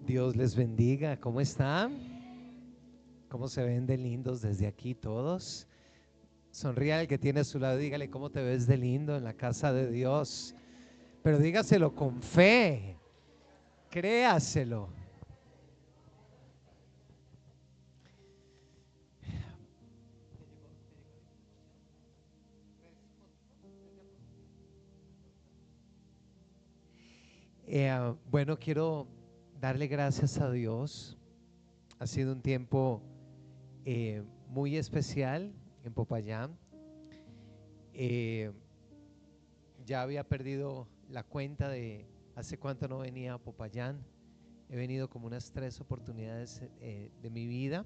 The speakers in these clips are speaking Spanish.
Dios les bendiga. ¿Cómo están? ¿Cómo se ven de lindos desde aquí todos? Sonríe al que tiene a su lado, dígale cómo te ves de lindo en la casa de Dios. Pero dígaselo con fe, créaselo. Bueno, quiero darle gracias a Dios. Ha sido un tiempo muy especial en Popayán. Ya había perdido la cuenta de hace cuánto no venía a Popayán. He venido como unas 3 oportunidades de mi vida.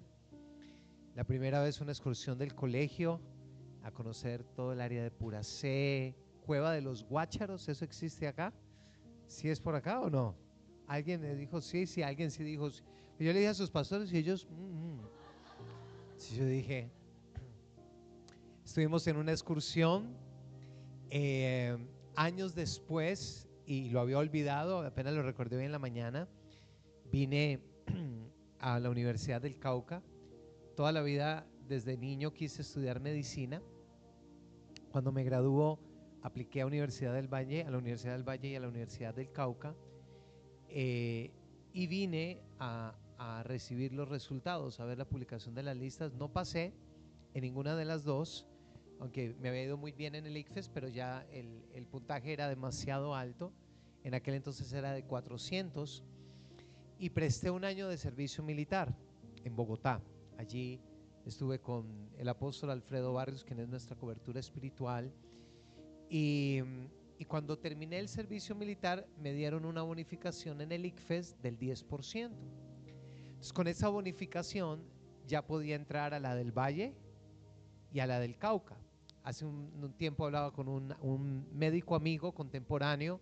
La primera vez una excursión del colegio a conocer todo el área de Puracé, Cueva de los Guácharos. ¿Eso existe acá? ¿Sí es por acá o no? Alguien me dijo sí, alguien sí dijo sí. Yo le dije a sus pastores y ellos sí, yo dije, estuvimos en una excursión años después, y lo había olvidado, apenas lo recordé hoy en la mañana. Vine a la Universidad del Cauca. Toda la vida desde niño quise estudiar medicina. Cuando me graduó apliqué a la Universidad del Valle y a la Universidad del Cauca, y vine a recibir los resultados, a ver la publicación de las listas. No pasé en ninguna de las dos, aunque me había ido muy bien en el ICFES, pero ya el puntaje era demasiado alto. En aquel entonces era de 400, y presté un año de servicio militar en Bogotá. Allí estuve con el apóstol Alfredo Barrios, quien es nuestra cobertura espiritual, y cuando terminé el servicio militar me dieron una bonificación en el ICFES del 10%. Entonces, con esa bonificación ya podía entrar a la del Valle y a la del Cauca. Hace un tiempo hablaba con un médico amigo contemporáneo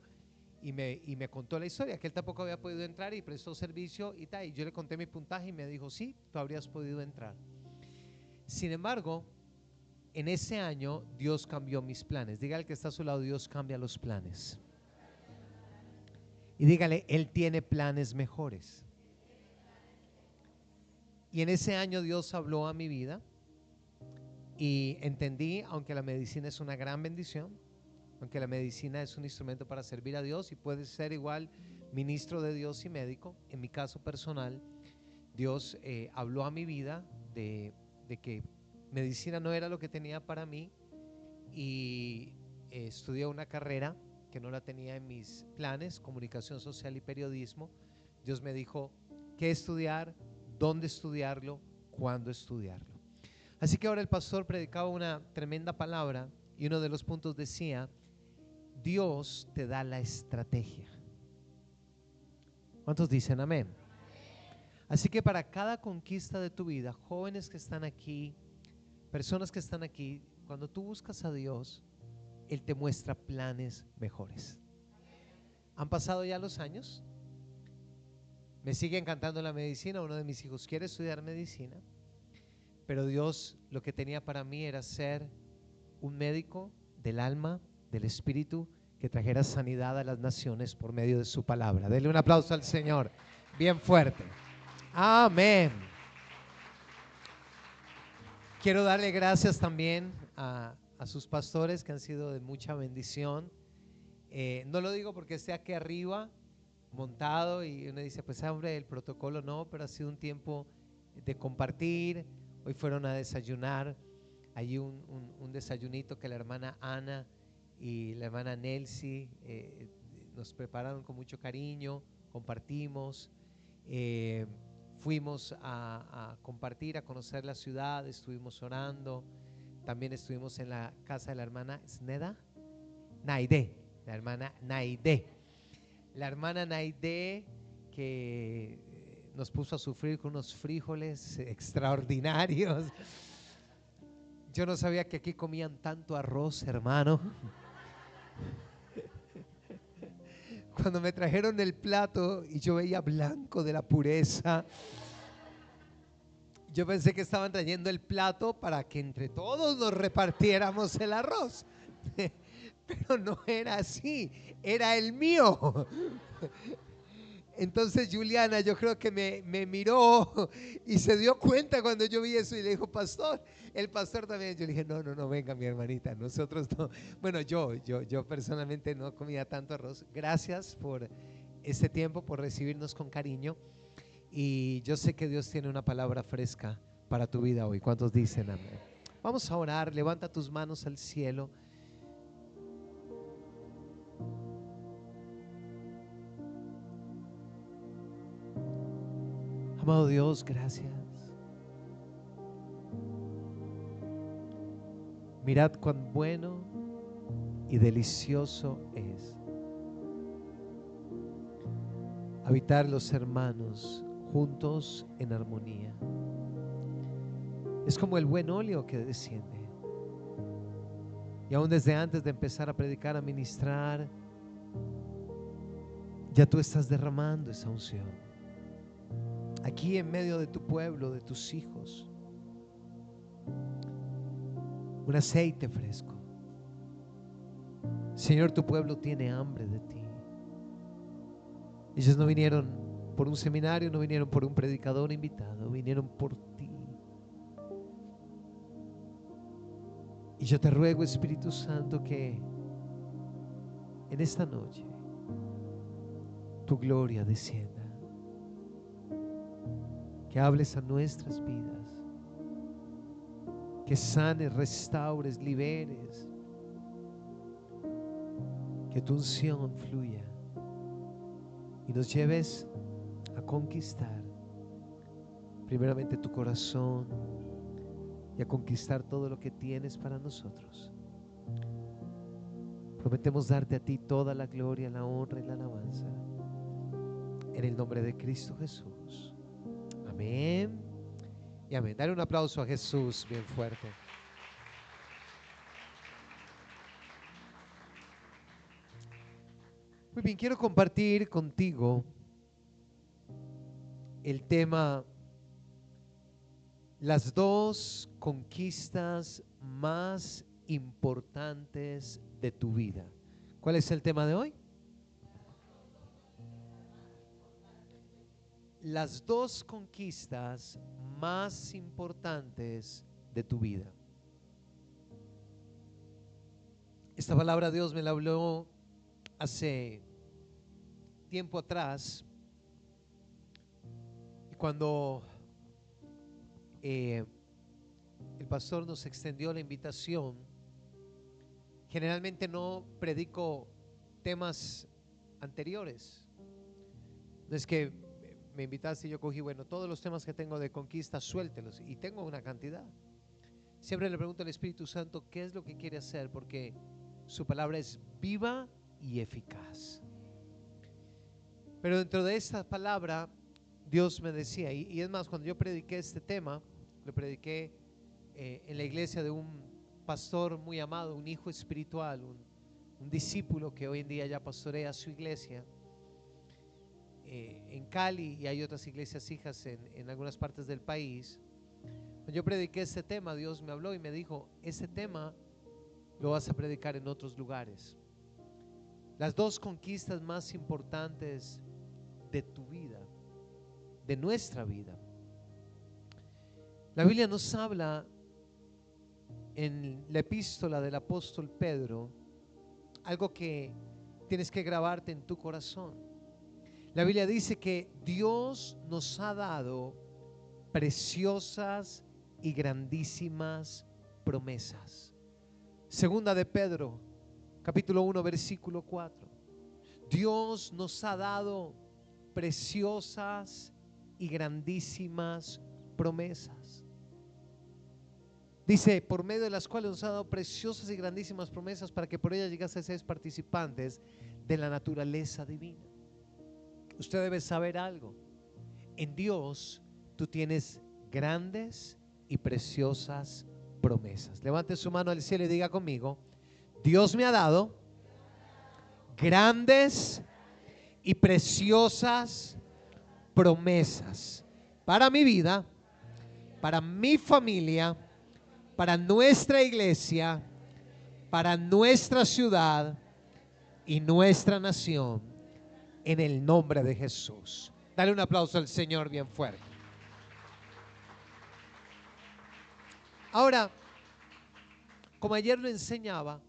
y me contó la historia, que él tampoco había podido entrar y prestó servicio y tal, y yo le conté mi puntaje y me dijo, sí, tú habrías podido entrar. Sin embargo, en ese año Dios cambió mis planes. Dígale al que está a su lado, Dios cambia los planes. Y dígale, Él tiene planes mejores. Y en ese año Dios habló a mi vida y entendí, aunque la medicina es una gran bendición, aunque la medicina es un instrumento para servir a Dios y puede ser igual ministro de Dios y médico, en mi caso personal, Dios habló a mi vida de que medicina no era lo que tenía para mí, y estudié una carrera que no la tenía en mis planes, comunicación social y periodismo. Dios me dijo qué estudiar, dónde estudiarlo, cuándo estudiarlo. Así que ahora el pastor predicaba una tremenda palabra y uno de los puntos decía, Dios te da la estrategia. ¿Cuántos dicen amén? Así que para cada conquista de tu vida, jóvenes que están aquí, personas que están aquí, cuando tú buscas a Dios, Él te muestra planes mejores. Han pasado ya los años, me sigue encantando la medicina, uno de mis hijos quiere estudiar medicina, pero Dios lo que tenía para mí era ser un médico del alma, del espíritu, que trajera sanidad a las naciones por medio de su palabra. Denle un aplauso al Señor, bien fuerte. Amén. Quiero darle gracias también a sus pastores que han sido de mucha bendición. No lo digo porque esté aquí arriba montado y uno dice, pues hombre, el protocolo no, pero ha sido un tiempo de compartir. Hoy fueron a desayunar, allí un desayunito que la hermana Ana y la hermana Nelcy nos prepararon con mucho cariño, compartimos, fuimos a compartir, a conocer la ciudad, estuvimos orando, también estuvimos en la casa de la hermana Sneda, Naide, la hermana Naide. La hermana Naide que nos puso a sufrir con unos frijoles extraordinarios. Yo no sabía que aquí comían tanto arroz, hermano. Cuando me trajeron el plato y yo veía blanco de la pureza, yo pensé que estaban trayendo el plato para que entre todos nos repartiéramos el arroz. Pero no era así, era el mío. Entonces Juliana, yo creo que me miró y se dio cuenta cuando yo vi eso y le dijo, pastor, el pastor también. Yo le dije, no, no, no, venga mi hermanita, nosotros no. Bueno, yo personalmente no comía tanto arroz. Gracias por este tiempo, por recibirnos con cariño. Y yo sé que Dios tiene una palabra fresca para tu vida hoy. ¿Cuántos dicen amén? Vamos a orar, levanta tus manos al cielo. Amado Dios, gracias. Mirad cuán bueno y delicioso es habitar los hermanos juntos en armonía. Es como el buen óleo que desciende. Y aún desde antes de empezar a predicar, a ministrar, ya tú estás derramando esa unción aquí en medio de tu pueblo, de tus hijos. Un aceite fresco. Señor, tu pueblo tiene hambre de ti. Ellos no vinieron por un seminario, no vinieron por un predicador invitado, vinieron por ti. Y yo te ruego, Espíritu Santo, que en esta noche tu gloria descienda, que hables a nuestras vidas, que sanes, restaures, liberes, que tu unción fluya y nos lleves a conquistar primeramente tu corazón y a conquistar todo lo que tienes para nosotros. Prometemos darte a ti toda la gloria, la honra y la alabanza en el nombre de Cristo Jesús. Amén y amén. Dale un aplauso a Jesús bien fuerte. Muy bien, quiero compartir contigo el tema: las dos conquistas más importantes de tu vida. ¿Cuál es el tema de hoy? Las dos conquistas más importantes de tu vida. Esta palabra Dios me la habló hace tiempo atrás, y cuando el pastor nos extendió la invitación, generalmente no predico temas anteriores. No es que me invitaste y yo cogí, bueno, todos los temas que tengo de conquista, suéltelos, y tengo una cantidad. Siempre le pregunto al Espíritu Santo qué es lo que quiere hacer, porque su palabra es viva y eficaz. Pero dentro de esta palabra Dios me decía, y es más, cuando yo prediqué este tema, lo prediqué en la iglesia de un pastor muy amado, un hijo espiritual, un discípulo que hoy en día ya pastorea su iglesia en Cali, y hay otras iglesias hijas en algunas partes del país. Cuando yo prediqué este tema, Dios me habló y me dijo: este tema lo vas a predicar en otros lugares. Las dos conquistas más importantes de tu vida, de nuestra vida. La Biblia nos habla en la epístola del apóstol Pedro algo que tienes que grabarte en tu corazón. La Biblia dice que Dios nos ha dado preciosas y grandísimas promesas. Segunda de Pedro, capítulo 1, versículo 4. Dios nos ha dado preciosas y grandísimas promesas. Dice, por medio de las cuales nos ha dado preciosas y grandísimas promesas, para que por ellas llegase a ser participantes de la naturaleza divina. Usted debe saber algo: en Dios tú tienes grandes y preciosas promesas. Levante su mano al cielo y diga conmigo: Dios me ha dado grandes y preciosas promesas para mi vida, para mi familia, para nuestra iglesia, para nuestra ciudad y nuestra nación. en el nombre de Jesús. Dale un aplauso al Señor bien fuerte. Ahora, como ayer lo enseñaba,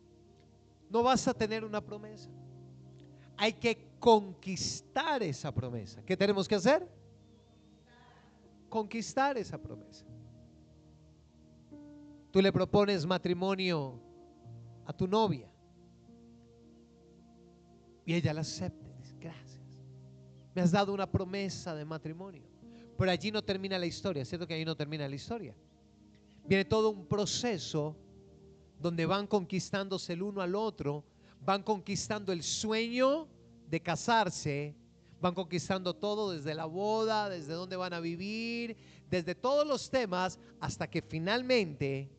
no vas a tener una promesa. Hay que conquistar esa promesa. ¿Qué tenemos que hacer? Conquistar esa promesa. Tú le propones matrimonio a tu novia y ella la acepta. Dice, gracias, me has dado una promesa de matrimonio. Pero allí no termina la historia, ¿cierto que allí no termina la historia? Viene todo un proceso donde van conquistándose el uno al otro, van conquistando el sueño de casarse, van conquistando todo desde la boda, desde dónde van a vivir, desde todos los temas, hasta que finalmente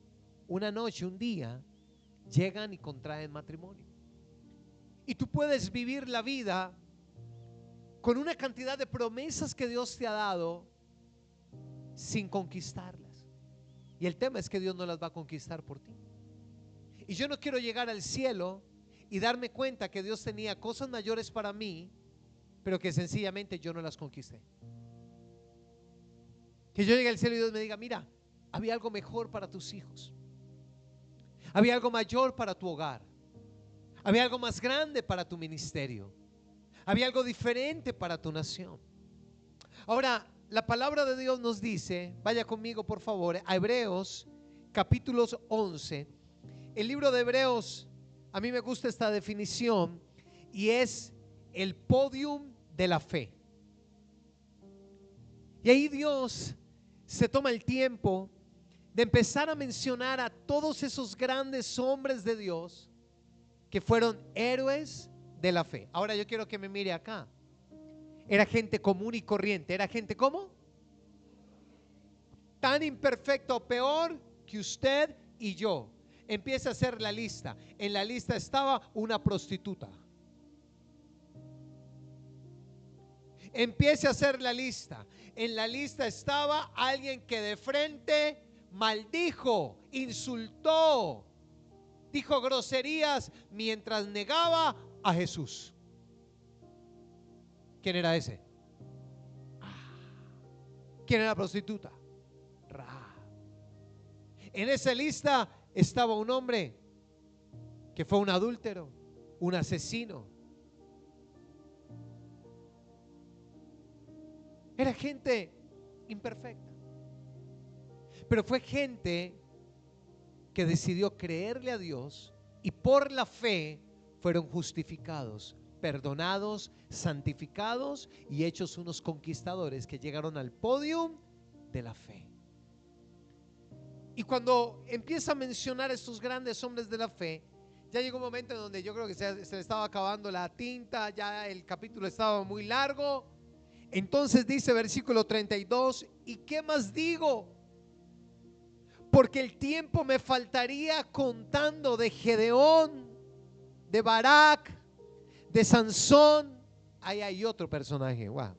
una noche, un día, llegan y contraen matrimonio. Y tú puedes vivir la vida con una cantidad de promesas que Dios te ha dado sin conquistarlas. Y el tema es que Dios no las va a conquistar por ti. Y yo no quiero llegar al cielo y darme cuenta que Dios tenía cosas mayores para mí, pero que sencillamente yo no las conquisté. Que yo llegue al cielo y Dios me diga, mira, había algo mejor para tus hijos, había algo mayor para tu hogar, había algo más grande para tu ministerio, había algo diferente para tu nación. Ahora, la palabra de Dios nos dice, vaya conmigo por favor, a Hebreos capítulos 11. El libro de Hebreos, a mí me gusta esta definición, y es el podium de la fe. Y ahí Dios se toma el tiempo de empezar a mencionar a todos esos grandes hombres de Dios que fueron héroes de la fe. Ahora yo quiero que me mire acá. Era gente común y corriente. ¿Era gente cómo? Tan imperfecto o peor que usted y yo. Empieza a hacer la lista. En la lista estaba una prostituta. Empiece a hacer la lista. En la lista estaba alguien que de frente maldijo, insultó, dijo groserías mientras negaba a Jesús. ¿Quién era ese? ¿Quién era la prostituta? Rahab. En esa lista estaba un hombre que fue un adúltero, un asesino. Era gente imperfecta, pero fue gente que decidió creerle a Dios y por la fe fueron justificados, perdonados, santificados y hechos unos conquistadores que llegaron al podio de la fe. Y cuando empieza a mencionar a estos grandes hombres de la fe, ya llegó un momento en donde yo creo que se le estaba acabando la tinta, ya el capítulo estaba muy largo. Entonces dice versículo 32, ¿y qué más digo? Porque el tiempo me faltaría contando de Gedeón, de Barak, de Sansón. Ahí hay otro personaje, wow.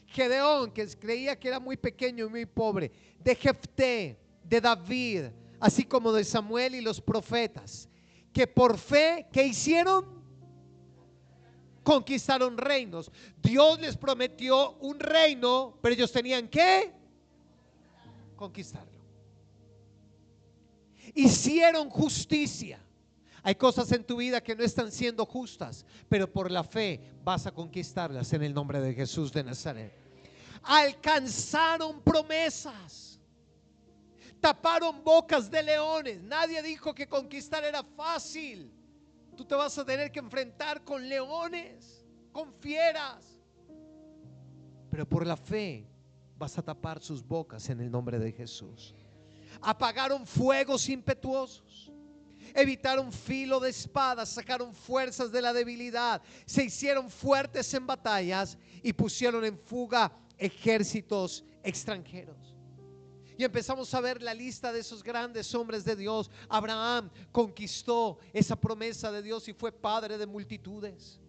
Gedeón, que creía que era muy pequeño y muy pobre, de Jefté, de David, así como de Samuel y los profetas, que por fe, ¿qué hicieron? Conquistaron reinos. Dios les prometió un reino, pero ellos tenían que conquistarlo. Hicieron justicia. Hay cosas en tu vida que no están siendo justas, pero por la fe vas a conquistarlas en el nombre de Jesús de Nazaret. Alcanzaron promesas, taparon bocas de leones. Nadie dijo que conquistar era fácil. Tú te vas a tener que enfrentar con leones, con fieras, pero por la fe vas a tapar sus bocas en el nombre de Jesús. Apagaron fuegos impetuosos, evitaron filo de espadas, sacaron fuerzas de la debilidad, se hicieron fuertes en batallas y pusieron en fuga ejércitos extranjeros. Y empezamos a ver la lista de esos grandes hombres de Dios. Abraham conquistó esa promesa de Dios y fue padre de multitudes.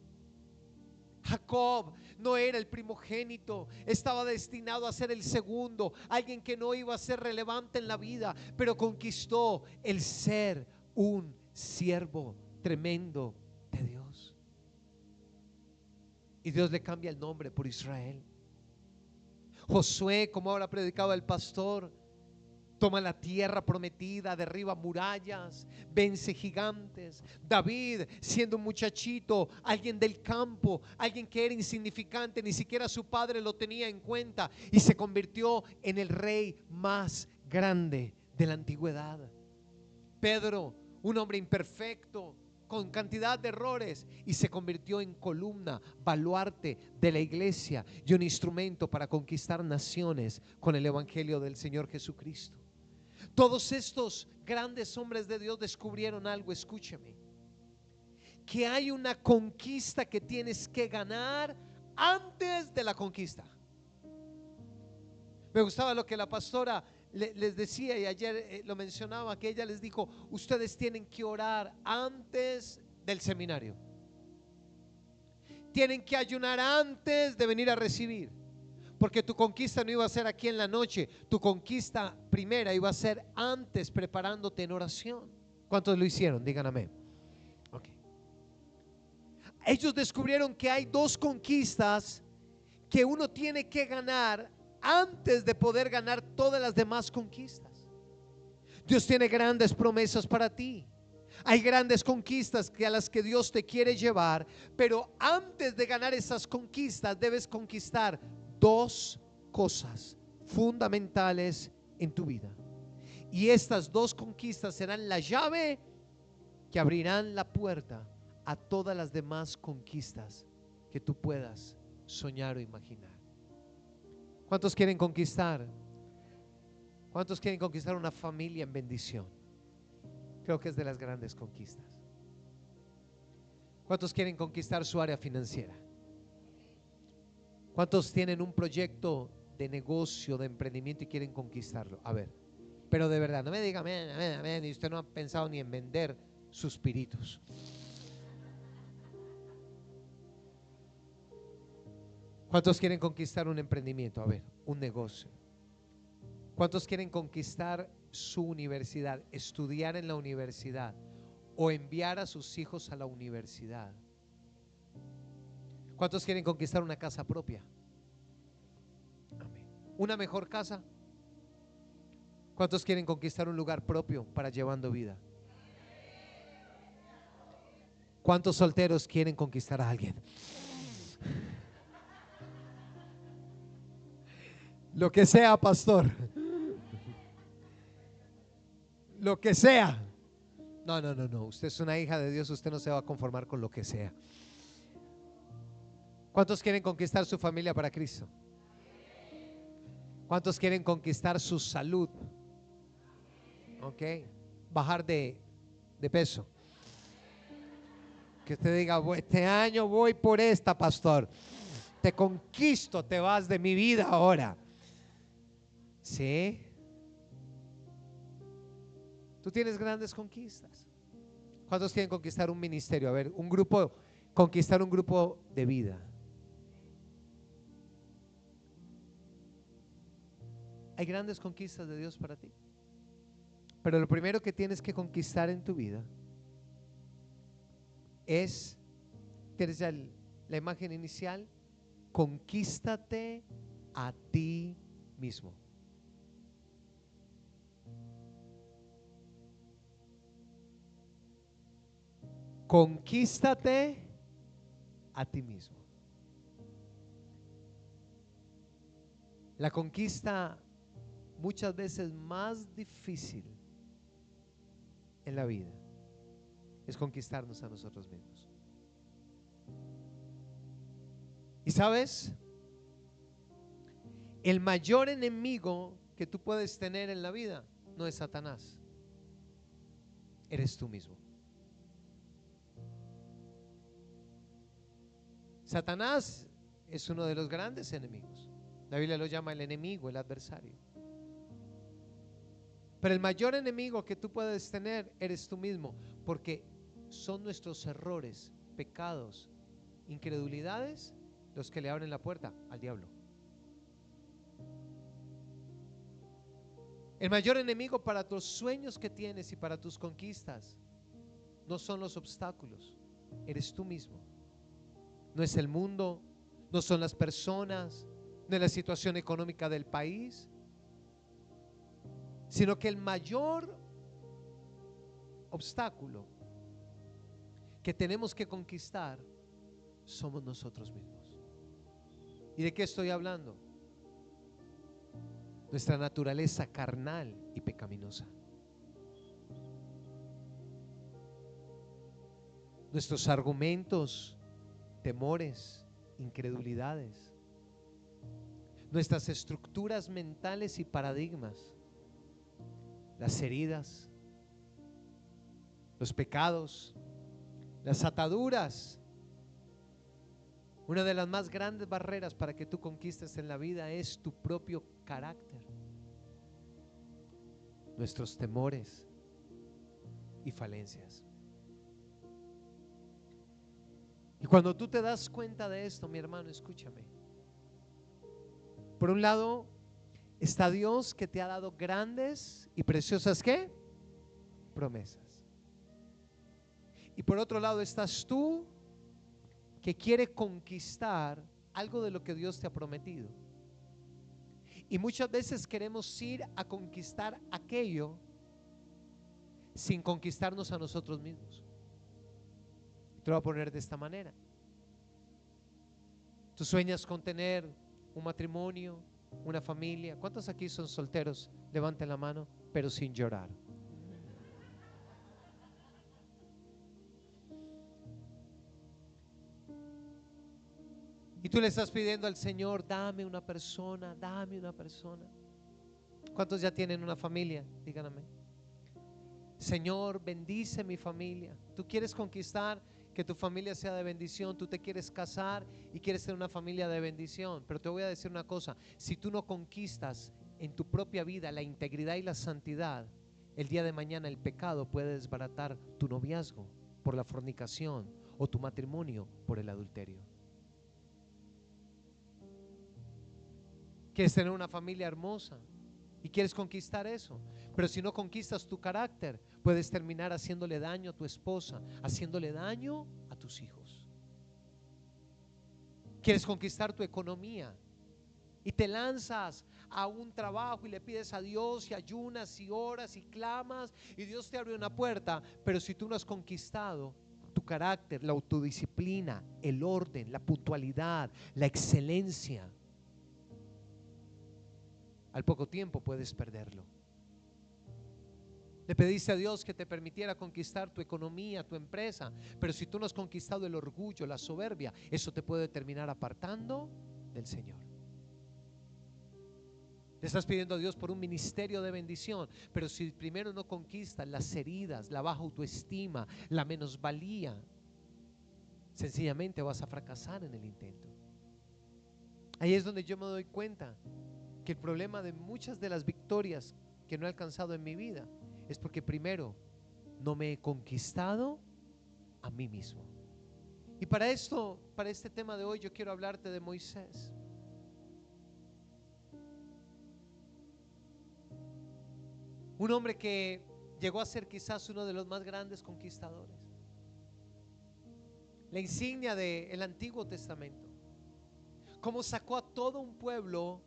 Jacob no era el primogénito, estaba destinado a ser el segundo, alguien que no iba a ser relevante en la vida, pero conquistó el ser un siervo tremendo de Dios. Y Dios le cambia el nombre por Israel. Josué, como ahora predicaba el pastor, toma la tierra prometida, derriba murallas, vence gigantes. David, siendo un muchachito, alguien del campo, alguien que era insignificante, ni siquiera su padre lo tenía en cuenta, y se convirtió en el rey más grande de la antigüedad. Pedro, un hombre imperfecto, con cantidad de errores, y se convirtió en columna, baluarte de la iglesia y un instrumento para conquistar naciones con el evangelio del Señor Jesucristo. Todos estos grandes hombres de Dios descubrieron algo, escúcheme, que hay una conquista que tienes que ganar antes de la conquista. Me gustaba lo que la pastora les decía, y ayer lo mencionaba, que ella les dijo: ustedes tienen que orar antes del seminario, tienen que ayunar antes de venir a recibir, porque tu conquista no iba a ser aquí en la noche, tu conquista primera iba a ser antes, preparándote en oración. ¿Cuántos lo hicieron? Digan amén. Okay. Ellos descubrieron que hay dos conquistas que uno tiene que ganar antes de poder ganar todas las demás conquistas. Dios tiene grandes promesas para ti. Hay grandes conquistas a las que Dios te quiere llevar, pero antes de ganar esas conquistas debes conquistar dos cosas fundamentales en tu vida. Y estas dos conquistas serán la llave que abrirán la puerta a todas las demás conquistas que tú puedas soñar o imaginar. ¿Cuántos quieren conquistar? ¿Cuántos quieren conquistar una familia en bendición? Creo que es de las grandes conquistas. ¿Cuántos quieren conquistar su área financiera? ¿Cuántos tienen un proyecto de negocio, de emprendimiento y quieren conquistarlo? A ver, pero de verdad, no me diga amén, amén, amén, y usted no ha pensado ni en vender sus piritos. ¿Cuántos quieren conquistar un emprendimiento? A ver, un negocio. ¿Cuántos quieren conquistar su universidad, estudiar en la universidad o enviar a sus hijos a la universidad? ¿Cuántos quieren conquistar una casa propia? Amén. ¿Una mejor casa? ¿Cuántos quieren conquistar un lugar propio para llevando vida? ¿Cuántos solteros quieren conquistar a alguien? Lo que sea, pastor. Lo que sea. No, no, no, no. Usted es una hija de Dios, usted no se va a conformar con lo que sea. ¿Cuántos quieren conquistar su familia para Cristo? ¿Cuántos quieren conquistar su salud? Ok. Bajar de peso. Que usted diga: este año voy por esta, pastor. Te conquisto, te vas de mi vida ahora. ¿Sí? Tú tienes grandes conquistas. ¿Cuántos quieren conquistar un ministerio? A ver, un grupo, conquistar un grupo de vida. Hay grandes conquistas de Dios para ti. Pero lo primero que tienes que conquistar en tu vida es, tienes ya la imagen inicial, conquístate a ti mismo. Conquístate a ti mismo. La conquista muchas veces más difícil en la vida es conquistarnos a nosotros mismos. Y sabes, el mayor enemigo que tú puedes tener en la vida no es Satanás, eres tú mismo. Satanás es uno de los grandes enemigos. La Biblia lo llama el enemigo, el adversario. Pero el mayor enemigo que tú puedes tener eres tú mismo, porque son nuestros errores, pecados, incredulidades los que le abren la puerta al diablo. El mayor enemigo para tus sueños que tienes y para tus conquistas no son los obstáculos, eres tú mismo. No es el mundo, no son las personas, no es la situación económica del país, sino que el mayor obstáculo que tenemos que conquistar somos nosotros mismos. ¿Y de qué estoy hablando? Nuestra naturaleza carnal y pecaminosa. Nuestros argumentos, temores, incredulidades, nuestras estructuras mentales y paradigmas, las heridas, los pecados, las ataduras. Una de las más grandes barreras para que tú conquistes en la vida es tu propio carácter, nuestros temores y falencias. Y cuando tú te das cuenta de esto, mi hermano, escúchame. Por un lado está Dios, que te ha dado grandes y preciosas ¿qué? Promesas. Y por otro lado estás tú, que quiere conquistar algo de lo que Dios te ha prometido. Y muchas veces queremos ir a conquistar aquello sin conquistarnos a nosotros mismos. Te lo voy a poner de esta manera. Tú sueñas con tener un matrimonio, una familia. ¿Cuántos aquí son solteros? Levanten la mano, pero sin llorar. Y tú le estás pidiendo al Señor, dame una persona, dame una persona. ¿Cuántos ya tienen una familia? Díganme. Señor, bendice mi familia. Tú quieres conquistar que tu familia sea de bendición. Tú te quieres casar y quieres tener una familia de bendición. Pero te voy a decir una cosa: si tú no conquistas en tu propia vida la integridad y la santidad, el día de mañana el pecado puede desbaratar tu noviazgo por la fornicación o tu matrimonio por el adulterio. Quieres tener una familia hermosa y quieres conquistar eso, pero si no conquistas tu carácter, puedes terminar haciéndole daño a tu esposa, haciéndole daño a tus hijos. Quieres conquistar tu economía y te lanzas a un trabajo y le pides a Dios y ayunas y oras y clamas y Dios te abre una puerta, pero si tú no has conquistado tu carácter, la autodisciplina, el orden, la puntualidad, la excelencia, al poco tiempo puedes perderlo. Le pediste a Dios que te permitiera conquistar tu economía, tu empresa, pero si tú no has conquistado el orgullo, la soberbia, eso te puede terminar apartando del Señor. Le estás pidiendo a Dios por un ministerio de bendición, pero si primero no conquistas las heridas, la baja autoestima, la menosvalía, sencillamente vas a fracasar en el intento. Ahí es donde yo me doy cuenta que el problema de muchas de las victorias que no he alcanzado en mi vida es porque primero no me he conquistado a mí mismo. Y para esto, para este tema de hoy, yo quiero hablarte de Moisés. Un hombre que llegó a ser quizás uno de los más grandes conquistadores, la insignia del Antiguo Testamento. Cómo sacó a todo un pueblo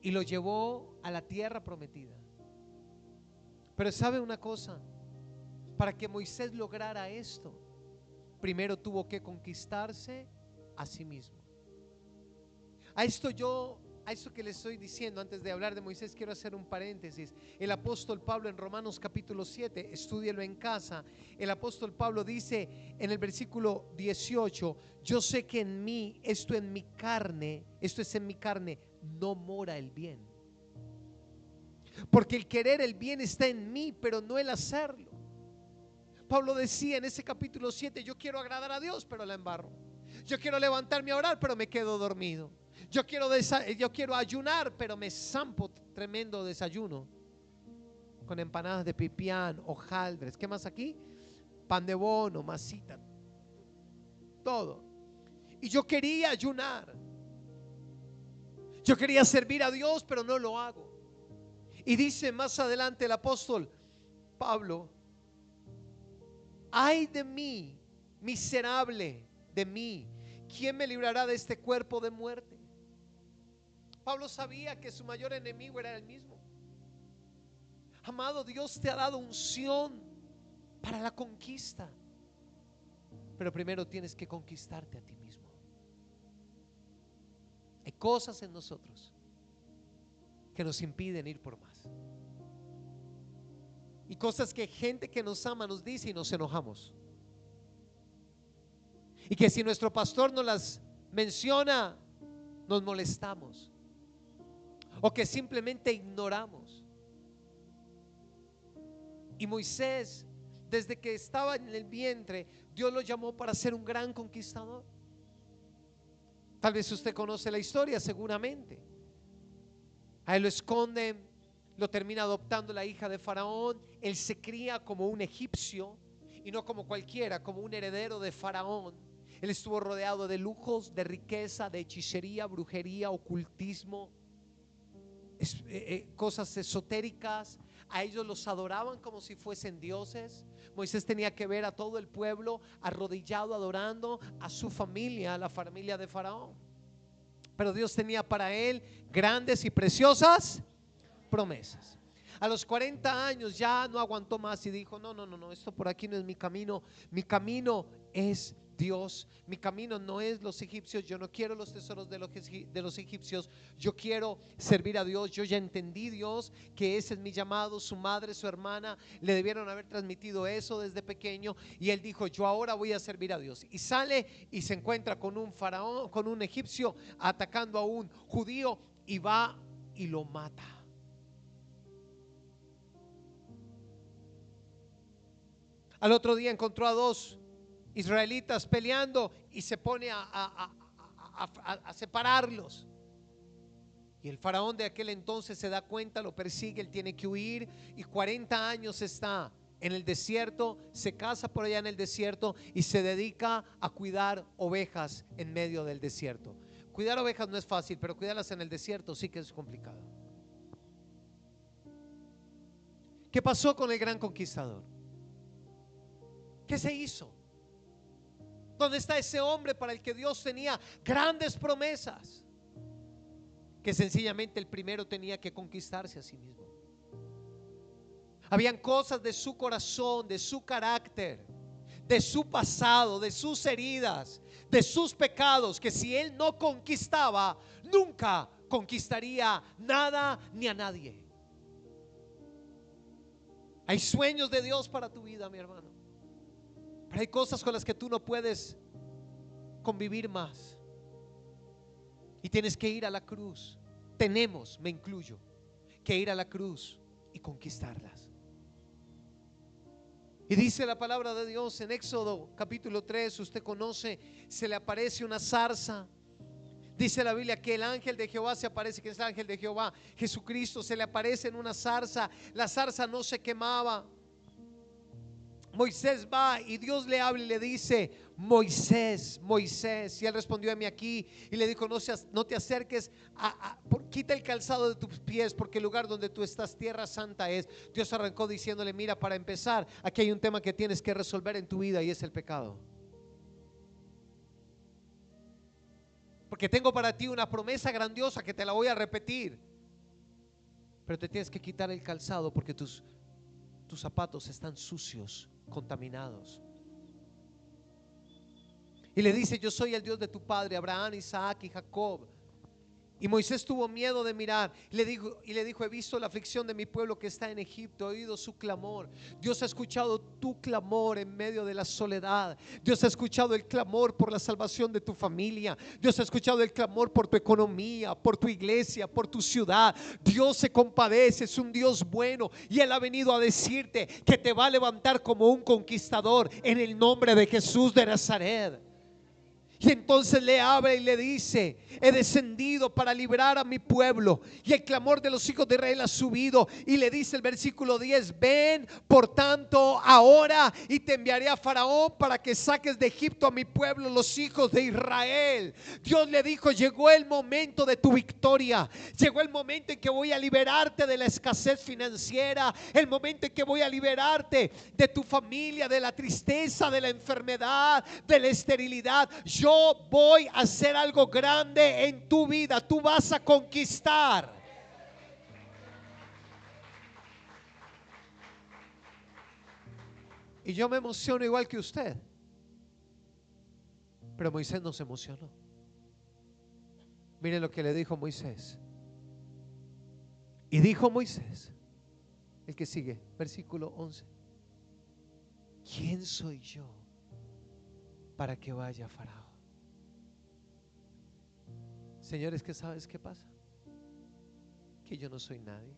y lo llevó a la tierra prometida. Pero ¿sabe una cosa? Para que Moisés lograra esto, primero tuvo que conquistarse a sí mismo. A esto que les estoy diciendo, antes de hablar de Moisés, quiero hacer un paréntesis. El apóstol Pablo en Romanos capítulo 7, estúdielo en casa. El apóstol Pablo dice en el versículo 18: yo sé que en mí, esto es en mi carne, no mora el bien. Porque el querer el bien está en mí, pero no el hacerlo. Pablo decía en ese capítulo 7: yo quiero agradar a Dios, pero la embarro. Yo quiero levantarme a orar, pero me quedo dormido. Yo quiero ayunar, pero me zampo tremendo desayuno con empanadas de pipián, hojaldres. ¿Qué más aquí? Pan de bono, masita, todo. Y yo quería ayunar. Yo quería servir a Dios, pero no lo hago. Y dice más adelante el apóstol Pablo: ay de mí, miserable de mí, ¿quién me librará de este cuerpo de muerte? Pablo sabía que su mayor enemigo era él mismo. Amado, Dios te ha dado unción para la conquista, pero primero tienes que conquistarte a ti mismo. Hay cosas en nosotros que nos impiden ir por más, y cosas que gente que nos ama nos dice y nos enojamos, y que si nuestro pastor nos las menciona nos molestamos, o que simplemente ignoramos. Y Moisés, desde que estaba en el vientre, Dios lo llamó para ser un gran conquistador. Tal vez usted conoce la historia, seguramente. A él lo esconden, lo termina adoptando la hija de Faraón. Él se cría como un egipcio y no como cualquiera, como un heredero de Faraón. Él estuvo rodeado de lujos, de riqueza, de hechicería, brujería, ocultismo, cosas esotéricas. A ellos los adoraban como si fuesen dioses. Moisés tenía que ver a todo el pueblo arrodillado adorando a su familia, a la familia de Faraón. Pero Dios tenía para él grandes y preciosas promesas. A los 40 años ya no aguantó más y dijo: no, esto por aquí no es mi camino. Mi camino es Dios, mi camino no es los egipcios. Yo no quiero los tesoros de los egipcios. Yo quiero servir a Dios. Yo ya entendí, Dios, que ese es mi llamado. Su madre, su hermana le debieron haber transmitido eso desde pequeño, y él dijo: yo ahora voy a servir a Dios. Y sale y se encuentra con un faraón, con un egipcio atacando a un judío, y va y lo mata. Al otro día encontró a dos israelitas peleando y se pone a separarlos. Y el faraón de aquel entonces se da cuenta, lo persigue, él tiene que huir, y 40 años está en el desierto, se casa por allá en el desierto y se dedica a cuidar ovejas en medio del desierto. Cuidar ovejas no es fácil, pero cuidarlas en el desierto sí que es complicado. ¿Qué pasó con el gran conquistador? ¿Qué se hizo? ¿Dónde está ese hombre para el que Dios tenía grandes promesas? Que sencillamente el primero tenía que conquistarse a sí mismo. Habían cosas de su corazón, de su carácter, de su pasado, de sus heridas, de sus pecados, que si él no conquistaba, nunca conquistaría nada ni a nadie. Hay sueños de Dios para tu vida, mi hermano, pero hay cosas con las que tú no puedes convivir más, y tienes que ir a la cruz. Tenemos, me incluyo, que ir a la cruz y conquistarlas. Y dice la palabra de Dios en Éxodo capítulo 3, usted conoce, se le aparece una zarza. Dice la Biblia que el ángel de Jehová se aparece, que es el ángel de Jehová, Jesucristo, se le aparece en una zarza. La zarza no se quemaba. Moisés va y Dios le habla y le dice: Moisés, Moisés. Y él respondió: heme aquí. Y le dijo: no te acerques, quita el calzado de tus pies, porque el lugar donde tú estás, tierra santa es. Dios arrancó diciéndole: mira, para empezar, aquí hay un tema que tienes que resolver en tu vida, y es el pecado. Porque tengo para ti una promesa grandiosa que te la voy a repetir, pero te tienes que quitar el calzado, porque tus zapatos están sucios, contaminados. Y le dice: yo soy el Dios de tu padre Abraham, Isaac y Jacob. Y Moisés tuvo miedo de mirar. Le dijo: he visto la aflicción de mi pueblo que está en Egipto, he oído su clamor. Dios ha escuchado tu clamor en medio de la soledad. Dios ha escuchado el clamor por la salvación de tu familia. Dios ha escuchado el clamor por tu economía, por tu iglesia, por tu ciudad. Dios se compadece, es un Dios bueno, y Él ha venido a decirte que te va a levantar como un conquistador en el nombre de Jesús de Nazaret. Y entonces le habla y le dice: he descendido para librar a mi pueblo, y el clamor de los hijos de Israel ha subido. Y le dice el versículo 10: ven por tanto ahora, y te enviaré a Faraón para que saques de Egipto a mi pueblo, los hijos de Israel. Dios le dijo: llegó el momento de tu victoria, llegó el momento en que voy a liberarte de la escasez financiera, el momento en que voy a liberarte de tu familia, de la tristeza, de la enfermedad, de la esterilidad. Yo yo voy a hacer algo grande en tu vida. Tú vas a conquistar. Y yo me emociono igual que usted. Pero Moisés no se emocionó. Miren lo que le dijo Moisés. Y dijo Moisés, el que sigue, versículo 11: ¿quién soy yo para que vaya a Faraón? Señores, ¿qué sabes qué pasa? Que yo no soy nadie.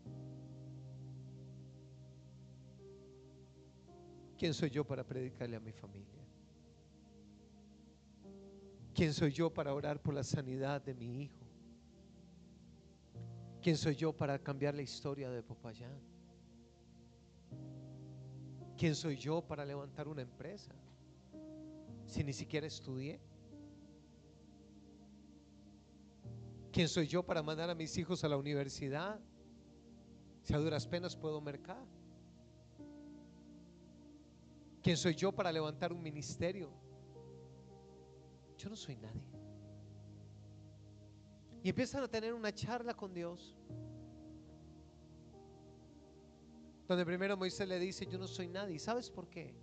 ¿Quién soy yo para predicarle a mi familia? ¿Quién soy yo para orar por la sanidad de mi hijo? ¿Quién soy yo para cambiar la historia de Popayán? ¿Quién soy yo para levantar una empresa si ni siquiera estudié? ¿Quién soy yo para mandar a mis hijos a la universidad si a duras penas puedo mercar? ¿Quién soy yo para levantar un ministerio? Yo no soy nadie. Y empiezan a tener una charla con Dios, donde primero Moisés le dice: yo no soy nadie. ¿Sabes por qué?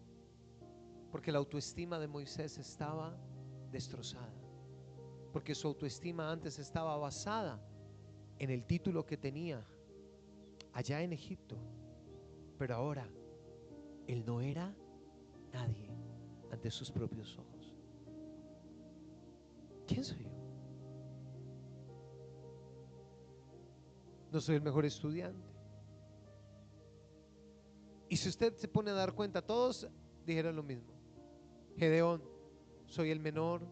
Porque la autoestima de Moisés estaba destrozada. Porque su autoestima antes estaba basada en el título que tenía allá en Egipto. Pero ahora él no era nadie ante sus propios ojos. ¿Quién soy yo? No soy el mejor estudiante. Y si usted se pone a dar cuenta, todos dijeron lo mismo. Gedeón: soy el menor,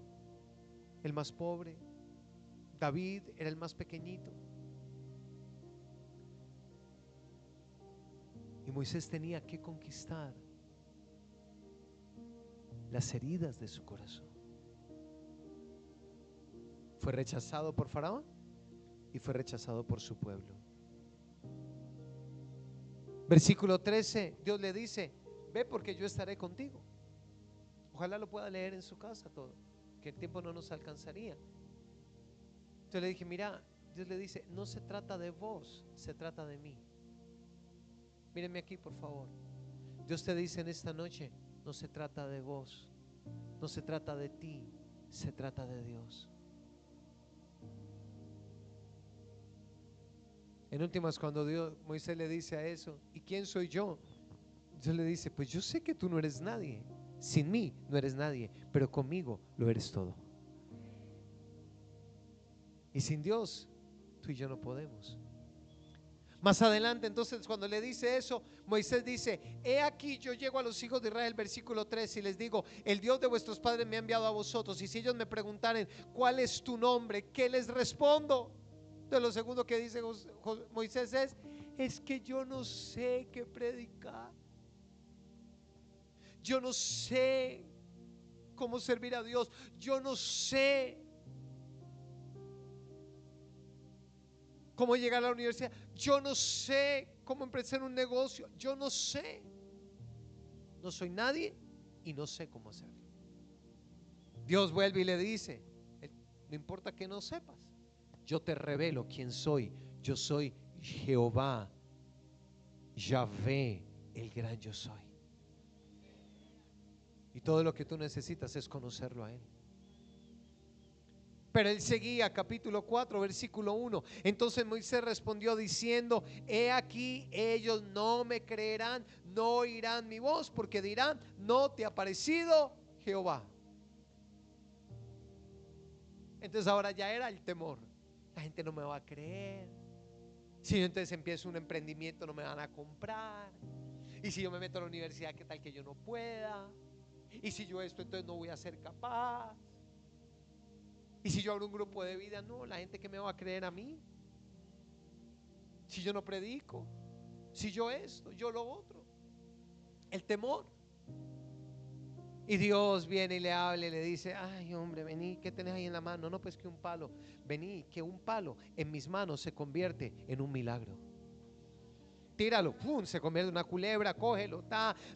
el más pobre. David era el más pequeñito. Y Moisés tenía que conquistar las heridas de su corazón. Fue rechazado por Faraón y fue rechazado por su pueblo. Versículo 13, Dios le dice: ve, porque yo estaré contigo. Ojalá lo pueda leer en su casa todo, que el tiempo no nos alcanzaría. Entonces le dije: mira, Dios le dice: no se trata de vos, se trata de mí. Mírenme aquí, por favor. Dios te dice en esta noche: no se trata de vos, no se trata de ti, se trata de Dios. En últimas, cuando Moisés le dice a eso: ¿y quién soy yo? Dios le dice: pues yo sé que tú no eres nadie. Sin mí no eres nadie, pero conmigo lo eres todo. Y sin Dios, tú y yo no podemos. Más adelante, entonces, cuando le dice eso, Moisés dice: he aquí, yo llego a los hijos de Israel, versículo 3, y les digo: el Dios de vuestros padres me ha enviado a vosotros. Y si ellos me preguntaren: ¿cuál es tu nombre?, ¿qué les respondo? Entonces, lo segundo que dice Moisés es que yo no sé qué predicar. Yo no sé cómo servir a Dios. Yo no sé cómo llegar a la universidad. Yo no sé cómo emprender un negocio. Yo no sé. No soy nadie y no sé cómo hacerlo. Dios vuelve y le dice: no importa que no sepas, yo te revelo quién soy. Yo soy Jehová, Yahvé, el gran yo soy. Y todo lo que tú necesitas es conocerlo a Él. Pero él seguía, capítulo 4, versículo 1. Entonces Moisés respondió diciendo: he aquí, ellos no me creerán, no oirán mi voz, porque dirán: no te ha parecido Jehová. Entonces ahora ya era el temor: la gente no me va a creer. Si yo entonces empiezo un emprendimiento, no me van a comprar. Y si yo me meto a la universidad, ¿qué tal que yo no pueda? Y si yo esto, entonces no voy a ser capaz. Y si yo abro un grupo de vida, no, la gente que me va a creer a mí. Si yo no predico, si yo esto, yo lo otro. El temor. Y Dios viene y le habla y le dice: ay, hombre, vení, ¿qué tenés ahí en la mano? No, pues que un palo. Vení, que un palo en mis manos se convierte en un milagro. tíralo, ¡pum! Se convierte en una culebra, cógelo,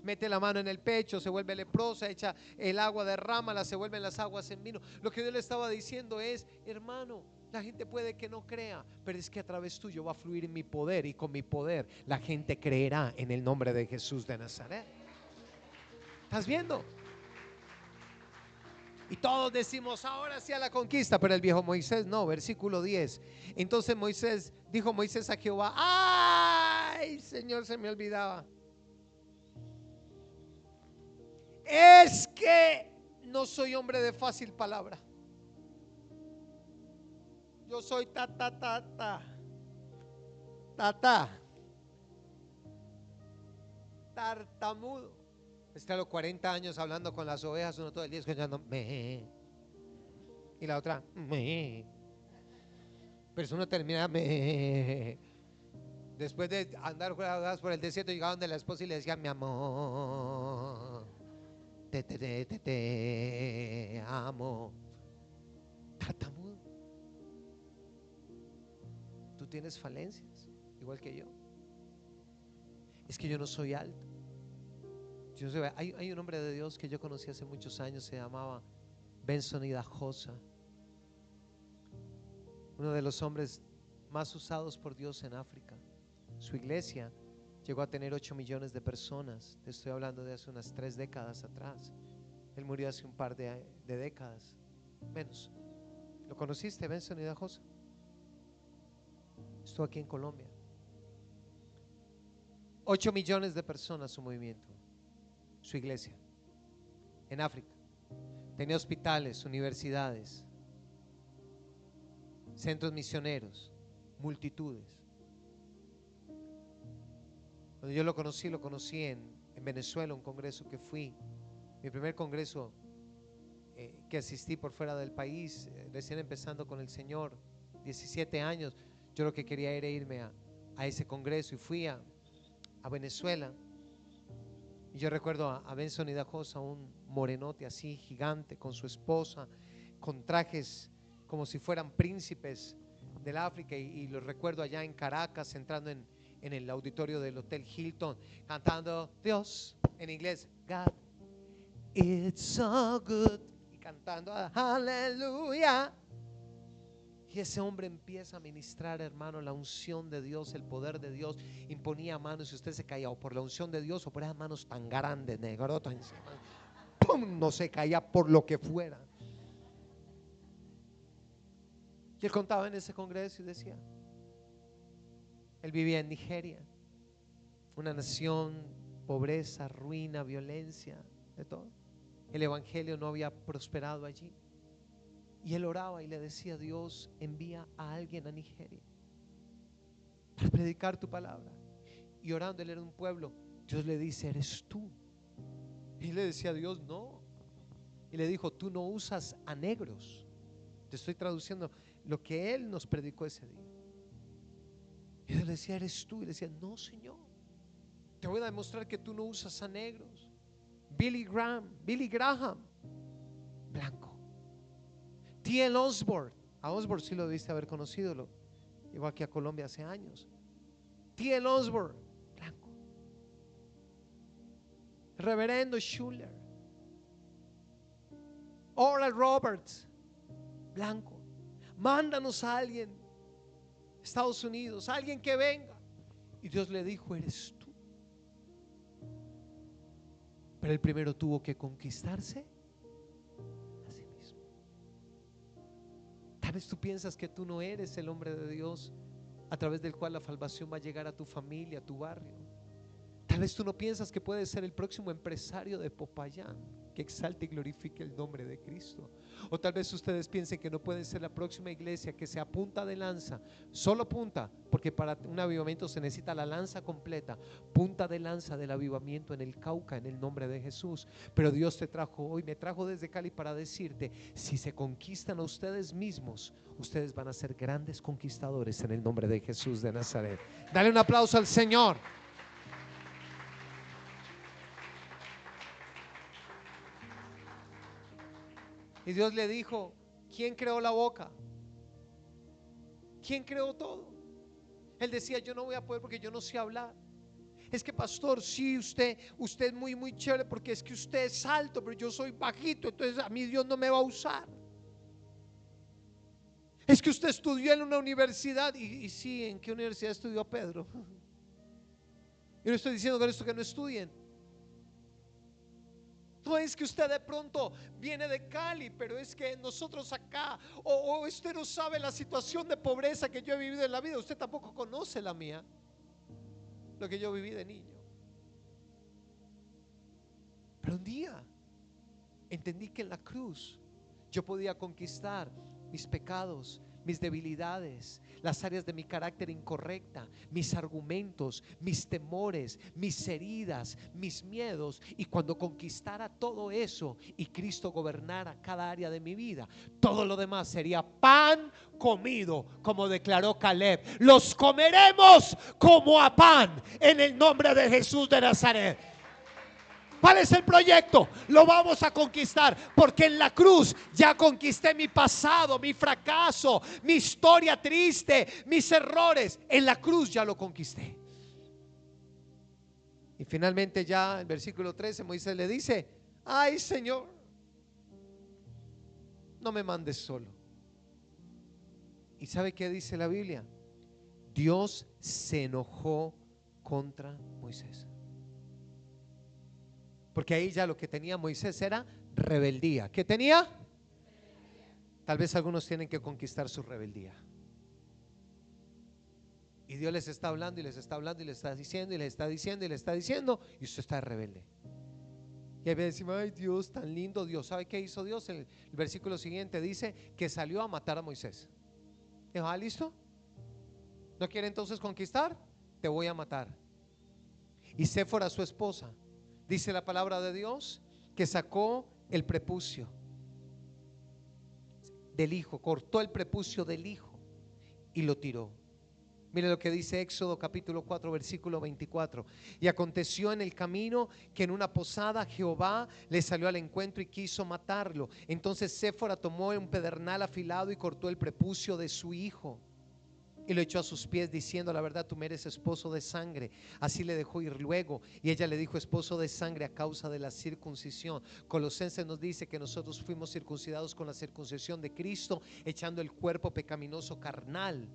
mete la mano en el pecho, se vuelve leprosa, echa el agua, derrámala, se vuelven las aguas en vino. Lo que Dios le estaba diciendo es: hermano, la gente puede que no crea, pero es que a través tuyo va a fluir mi poder, y con mi poder la gente creerá en el nombre de Jesús de Nazaret. ¿Estás viendo? Y todos decimos: ahora sí a la conquista. Pero el viejo Moisés no. Versículo 10. Entonces dijo Moisés a Jehová: ay, Señor, se me olvidaba. Es que no soy hombre de fácil palabra. Yo soy tartamudo. Está a los 40 años hablando con las ovejas, uno todo el día escuchando me, y la otra me. Pero uno termina me. Después de andar por el desierto, llegaba donde la esposa y le decía: mi amor, te amo. Tartamudo. Tú tienes falencias, igual que yo. Es que yo no soy alto. Hay un hombre de Dios que yo conocí hace muchos años, se llamaba Benson Idahosa, uno de los hombres más usados por Dios en África. Su iglesia llegó a tener 8 millones de personas. Te estoy hablando de hace unas 3 décadas atrás. Él murió hace un par de décadas, menos. ¿Lo conociste, Benson Idahosa? Estuvo aquí en Colombia. 8 millones de personas su movimiento, su iglesia en África. Tenía hospitales, universidades, centros misioneros, multitudes. Cuando yo lo conocí en Venezuela, un congreso que fui, mi primer congreso que asistí por fuera del país, recién empezando con el Señor, 17 años. Yo lo que quería era irme a ese congreso, y fui a Venezuela. Y yo recuerdo a Benson Idahosa, un morenote así gigante, con su esposa, con trajes como si fueran príncipes del África, y los recuerdo allá en Caracas, entrando en el auditorio del Hotel Hilton, cantando Dios en inglés, God, it's so good, y cantando aleluya. Y ese hombre empieza a ministrar, hermano, la unción de Dios, el poder de Dios. Imponía manos y usted se caía o por la unción de Dios o por esas manos tan grandes, negrotas encima. ¡Pum! No se caía por lo que fuera. Y él contaba en ese congreso y decía, él vivía en Nigeria, una nación, pobreza, ruina, violencia, de todo. El evangelio no había prosperado allí. Y él oraba y le decía: Dios, envía a alguien a Nigeria para predicar tu palabra. Y orando, él era un pueblo. Dios le dice: eres tú. Y le decía a Dios: no. Y le dijo: tú no usas a negros. Te estoy traduciendo lo que él nos predicó ese día. Y Dios le decía: eres tú. Y le decía: no, Señor, te voy a demostrar que tú no usas a negros. Billy Graham, blanco. T.L. Osborne, a Osborne sí lo debiste haber conocido, llegó aquí a Colombia hace años. T.L. Osborne, blanco. Reverendo Schuller, Oral Roberts, blanco. Mándanos a alguien, Estados Unidos, alguien que venga. Y Dios le dijo: eres tú. Pero el primero tuvo que conquistarse a sí mismo. Tal vez tú piensas que tú no eres el hombre de Dios a través del cual la salvación va a llegar a tu familia, a tu barrio. Tal vez tú no piensas que puedes ser el próximo empresario de Popayán, que exalte y glorifique el nombre de Cristo. O tal vez ustedes piensen que no pueden ser la próxima iglesia que sea punta de lanza, solo punta, porque para un avivamiento se necesita la lanza completa, punta de lanza del avivamiento en el Cauca, en el nombre de Jesús. Pero Dios te trajo hoy, me trajo desde Cali para decirte: si se conquistan a ustedes mismos, ustedes van a ser grandes conquistadores en el nombre de Jesús de Nazaret. Dale un aplauso al Señor. Y Dios le dijo: ¿quién creó la boca? ¿Quién creó todo? Él decía: yo no voy a poder porque yo no sé hablar. Es que pastor, sí, usted es muy chévere porque es que usted es alto, pero yo soy bajito, entonces a mí Dios no me va a usar. Es que usted estudió en una universidad y sí, ¿en qué universidad estudió Pedro? Yo no estoy diciendo con esto que no estudien. No es que usted de pronto viene de Cali, pero es que nosotros acá, o usted no sabe la situación de pobreza que yo he vivido en la vida. Usted tampoco conoce la mía, lo que yo viví de niño. Pero un día entendí que en la cruz yo podía conquistar mis pecados, mis debilidades, las áreas de mi carácter incorrecta, mis argumentos, mis temores, mis heridas, mis miedos. Y cuando conquistara todo eso y Cristo gobernara cada área de mi vida, todo lo demás sería pan comido, como declaró Caleb. Los comeremos como a pan en el nombre de Jesús de Nazaret. ¿Cuál es el proyecto? Lo vamos a conquistar, porque en la cruz ya conquisté mi pasado, mi fracaso, mi historia triste, mis errores. En la cruz ya lo conquisté. Y finalmente ya en versículo 13 Moisés le dice: ay, Señor, no me mandes solo. ¿Y sabe qué dice la Biblia? Dios se enojó contra Moisés. Porque ahí ya lo que tenía Moisés era rebeldía. ¿Qué tenía? Tal vez algunos tienen que conquistar su rebeldía. Y Dios les está hablando y les está hablando y les está diciendo y les está diciendo y les está diciendo, y usted está rebelde. Y ahí decimos: ay, Dios, tan lindo Dios. ¿Sabe qué hizo Dios? El versículo siguiente dice que salió a matar a Moisés. Dijo: ah, listo. ¿No quiere entonces conquistar? Te voy a matar. Y Séfora, su esposa, dice la palabra de Dios que sacó el prepucio del hijo, cortó el prepucio del hijo y lo tiró. Mire lo que dice Éxodo capítulo 4 versículo 24. Y aconteció en el camino que en una posada Jehová le salió al encuentro y quiso matarlo. Entonces Séfora tomó un pedernal afilado y cortó el prepucio de su hijo y lo echó a sus pies, diciendo: la verdad, tú me eres esposo de sangre. Así le dejó ir luego. Y ella le dijo: esposo de sangre a causa de la circuncisión. Colosenses nos dice que nosotros fuimos circuncidados con la circuncisión de Cristo, echando el cuerpo pecaminoso carnal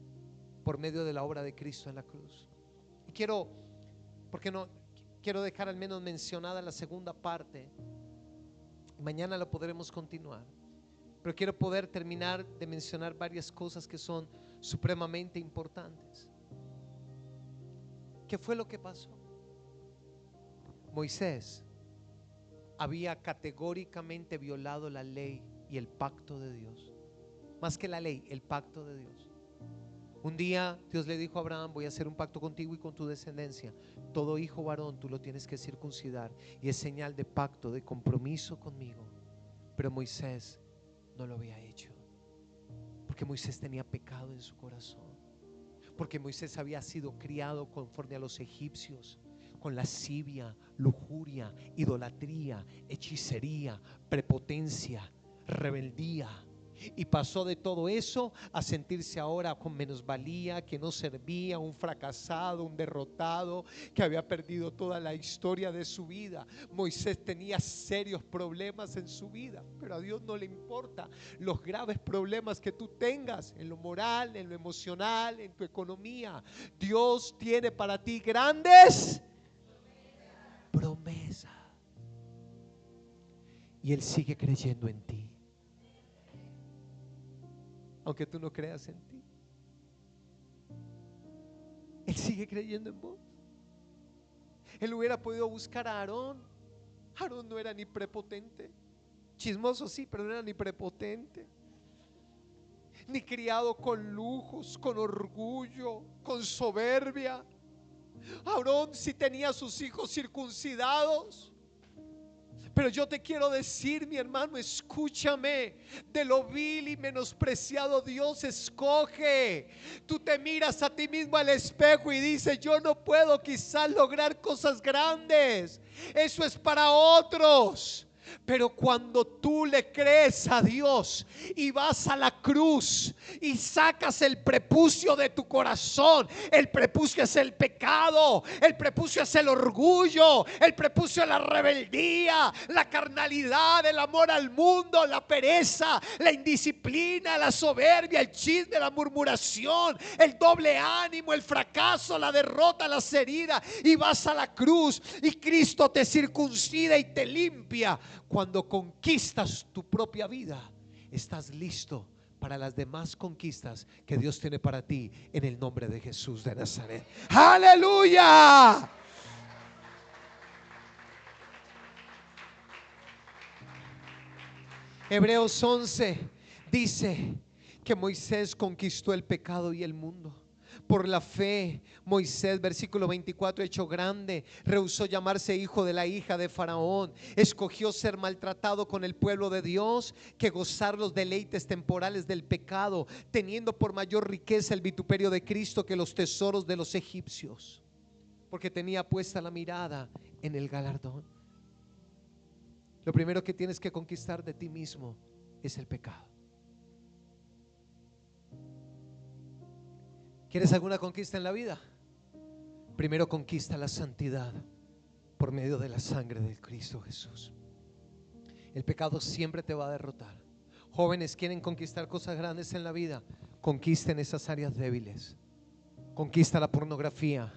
por medio de la obra de Cristo en la cruz. Y quiero dejar al menos mencionada la segunda parte. Mañana lo podremos continuar, pero quiero poder terminar de mencionar varias cosas que son supremamente importantes. ¿Qué fue lo que pasó? Moisés había categóricamente violado la ley y el pacto de Dios. Más que la ley, el pacto de Dios. Un día Dios le dijo a Abraham: voy a hacer un pacto contigo y con tu descendencia. Todo hijo varón tú lo tienes que circuncidar, y es señal de pacto, de compromiso conmigo. Pero Moisés no lo había hecho, porque Moisés tenía pecado en su corazón, porque Moisés había sido criado conforme a los egipcios, con lascivia, lujuria, idolatría, hechicería, prepotencia, rebeldía. Y pasó de todo eso a sentirse ahora con menosvalía, que no servía, un fracasado, un derrotado, que había perdido toda la historia de su vida. Moisés tenía serios problemas en su vida, pero a Dios no le importa los graves problemas que tú tengas en lo moral, en lo emocional, en tu economía. Dios tiene para ti grandes promesas, y Él sigue creyendo en ti. Aunque tú no creas en ti, Él sigue creyendo en vos. Él hubiera podido buscar a Aarón. Aarón no era ni prepotente, chismoso sí, pero no era ni prepotente, ni criado con lujos, con orgullo, con soberbia. Aarón sí tenía a sus hijos circuncidados. Pero yo te quiero decir, mi hermano, escúchame: de lo vil y menospreciado Dios escoge. Tú te miras a ti mismo al espejo y dices: yo no puedo quizás lograr cosas grandes, eso es para otros. Pero cuando tú le crees a Dios y vas a la cruz y sacas el prepucio de tu corazón, el prepucio es el pecado, el prepucio es el orgullo, el prepucio es la rebeldía, la carnalidad, el amor al mundo, la pereza, la indisciplina, la soberbia, el chisme, la murmuración, el doble ánimo, el fracaso, la derrota, las heridas, y vas a la cruz y Cristo te circuncida y te limpia. Cuando conquistas tu propia vida, estás listo para las demás conquistas que Dios tiene para ti, en el nombre de Jesús de Nazaret. ¡Aleluya! Hebreos 11 dice que Moisés conquistó el pecado y el mundo. Por la fe, Moisés, versículo 24, hecho grande, rehusó llamarse hijo de la hija de Faraón. Escogió ser maltratado con el pueblo de Dios que gozar los deleites temporales del pecado, teniendo por mayor riqueza el vituperio de Cristo que los tesoros de los egipcios, porque tenía puesta la mirada en el galardón. Lo primero que tienes que conquistar de ti mismo es el pecado. ¿Quieres alguna conquista en la vida? Primero conquista la santidad por medio de la sangre de Cristo Jesús. El pecado siempre te va a derrotar. Jóvenes, quieren conquistar cosas grandes en la vida, conquisten esas áreas débiles. Conquista la pornografía,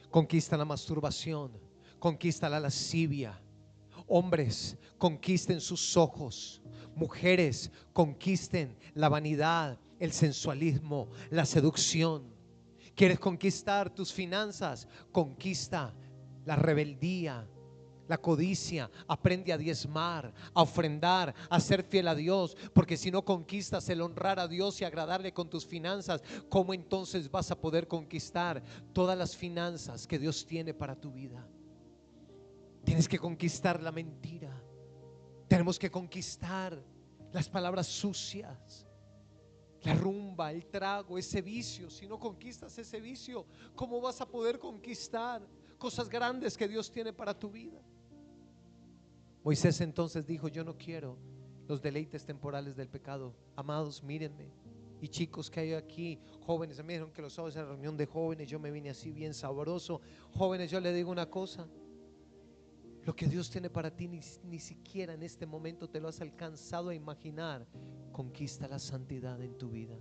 conquista la masturbación, conquista la lascivia. Hombres, conquisten sus ojos. Mujeres, conquisten la vanidad, el sensualismo, la seducción. ¿Quieres conquistar tus finanzas? Conquista la rebeldía, la codicia. Aprende a diezmar, a ofrendar, a ser fiel a Dios, porque si no conquistas el honrar a Dios y agradarle con tus finanzas, ¿cómo entonces vas a poder conquistar todas las finanzas que Dios tiene para tu vida? Tienes que conquistar la mentira. Tenemos que conquistar las palabras sucias, la rumba, el trago, ese vicio. Si no conquistas ese vicio, ¿cómo vas a poder conquistar cosas grandes que Dios tiene para tu vida? Moisés entonces dijo: yo no quiero los deleites temporales del pecado. Amados, mírenme. Y chicos que hay aquí, jóvenes, me dijeron que los sábados era reunión de jóvenes, yo me vine así bien sabroso. Jóvenes, yo le digo una cosa: lo que Dios tiene para ti ni siquiera en este momento te lo has alcanzado a imaginar. Conquista la santidad en tu vida.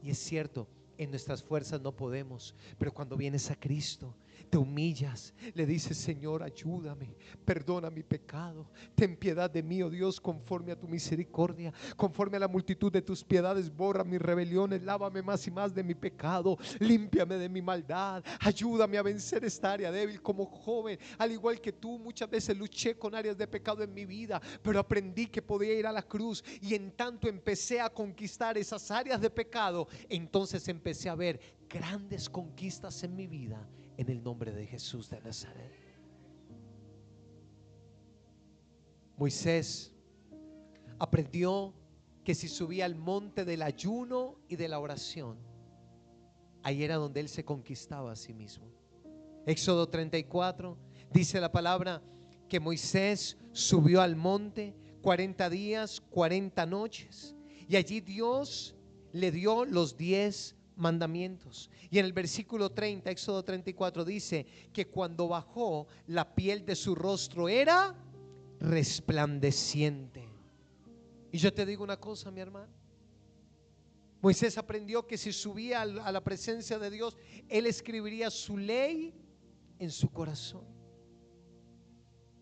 Y es cierto, en nuestras fuerzas no podemos, pero cuando vienes a Cristo, te humillas, le dices: Señor, ayúdame, perdona mi pecado, ten piedad de mí, oh Dios, conforme a tu misericordia, conforme a la multitud de tus piedades, borra mis rebeliones, lávame más y más de mi pecado, límpiame de mi maldad, ayúdame a vencer esta área débil. Como joven, al igual que tú, muchas veces luché con áreas de pecado en mi vida, pero aprendí que podía ir a la cruz, y en tanto empecé a conquistar esas áreas de pecado, entonces empecé a ver grandes conquistas en mi vida, en el nombre de Jesús de Nazaret. Moisés aprendió que si subía al monte del ayuno y de la oración, ahí era donde él se conquistaba a sí mismo. Éxodo 34 dice la palabra que Moisés subió al monte 40 días, 40 noches, y allí Dios le dio los 10 mandamientos. Y en el versículo 30, Éxodo 34, dice que cuando bajó, la piel de su rostro era resplandeciente. Y yo te digo una cosa, mi hermano: Moisés aprendió que si subía a la presencia de Dios, él escribiría su ley en su corazón.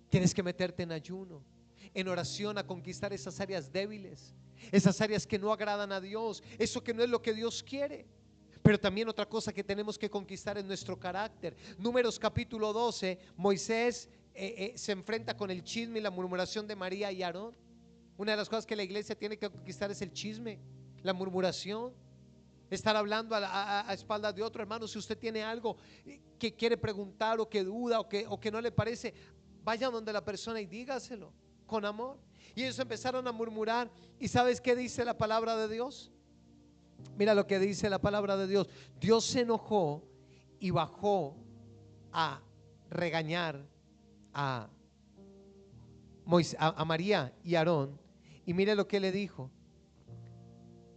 Tienes que meterte en ayuno, en oración, a conquistar esas áreas débiles, esas áreas que no agradan a Dios, eso que no es lo que Dios quiere. Pero también otra cosa que tenemos que conquistar es nuestro carácter. Números capítulo 12, Moisés se enfrenta con el chisme y la murmuración de María y Aarón. Una de las cosas que la iglesia tiene que conquistar es el chisme, la murmuración, estar hablando a espaldas de otro. Hermano, si usted tiene algo que quiere preguntar, o que duda, o que no le parece, vaya donde la persona y dígaselo con amor. Y ellos empezaron a murmurar. ¿Y sabes qué dice la palabra de Dios? Mira lo que dice la palabra de Dios. Dios se enojó y bajó a regañar a a María y Aarón, y mire lo que le dijo: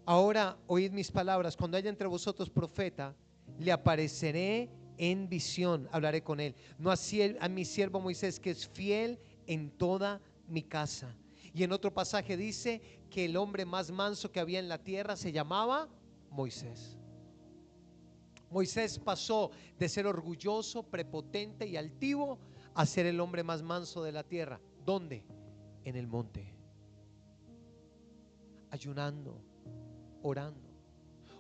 ahora oíd mis palabras, cuando haya entre vosotros profeta, le apareceré en visión, hablaré con él. No así a mi siervo Moisés, que es fiel en toda mi casa. Y en otro pasaje dice que el hombre más manso que había en la tierra se llamaba Moisés. Moisés pasó de ser orgulloso, prepotente y altivo a ser el hombre más manso de la tierra. ¿Dónde? En el monte, ayunando, orando.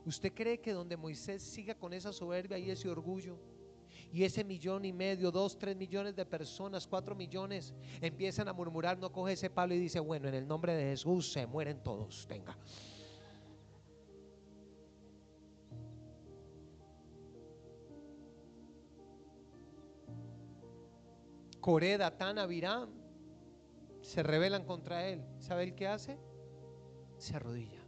¿Usted cree que donde Moisés siga con esa soberbia y ese orgullo, y ese 1,5 millones, 2, 3 millones de personas, 4 millones empiezan a murmurar, no coge ese palo y dice: bueno, en el nombre de Jesús se mueren todos? Tenga. Coré, Datán, Abiram se rebelan contra él. ¿Sabe el qué hace? Se arrodilla.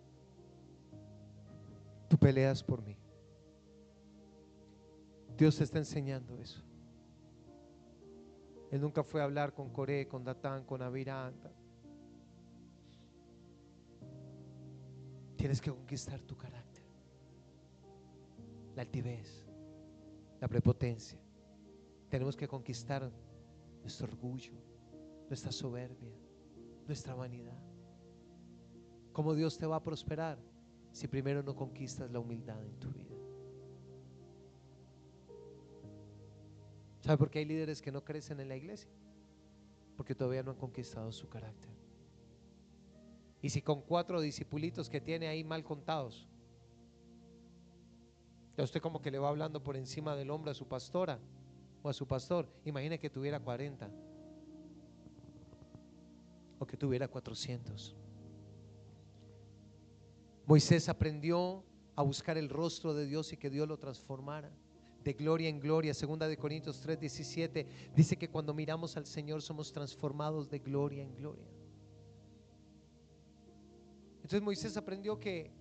Tú peleas por mí. Dios te está enseñando eso. Él nunca fue a hablar con Coré, con Datán, con Abiram. Tienes que conquistar tu carácter, la altivez, la prepotencia. Tenemos que conquistar nuestro orgullo, nuestra soberbia, nuestra vanidad. ¿Cómo Dios te va a prosperar si primero no conquistas la humildad en tu vida? ¿Sabe por qué hay líderes que no crecen en la iglesia? Porque todavía no han conquistado su carácter. Y si con 4 discipulitos que tiene ahí mal contados, ya usted como que le va hablando por encima del hombro a su pastora o a su pastor. Imagine que tuviera 40 o que tuviera 400. Moisés aprendió a buscar el rostro de Dios y que Dios lo transformara de gloria en gloria. Segunda de Corintios 3:17 dice que cuando miramos al Señor somos transformados de gloria en gloria. Entonces Moisés aprendió que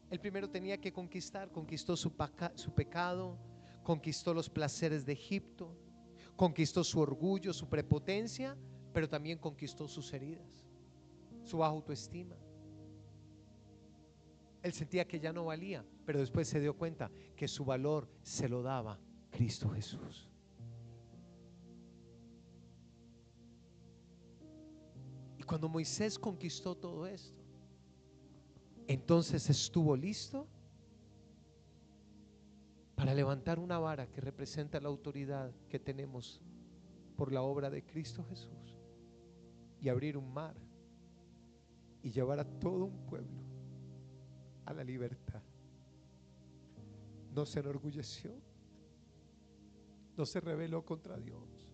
él primero tenía que conquistar. Conquistó su pecado, conquistó los placeres de Egipto, conquistó su orgullo, su prepotencia, pero también conquistó sus heridas, su baja autoestima. Él sentía que ya no valía, pero después se dio cuenta que su valor se lo daba Cristo Jesús. Y cuando Moisés conquistó todo esto, entonces estuvo listo para levantar una vara que representa la autoridad que tenemos por la obra de Cristo Jesús y abrir un mar y llevar a todo un pueblo a la libertad. No se enorgulleció, no se rebeló contra Dios.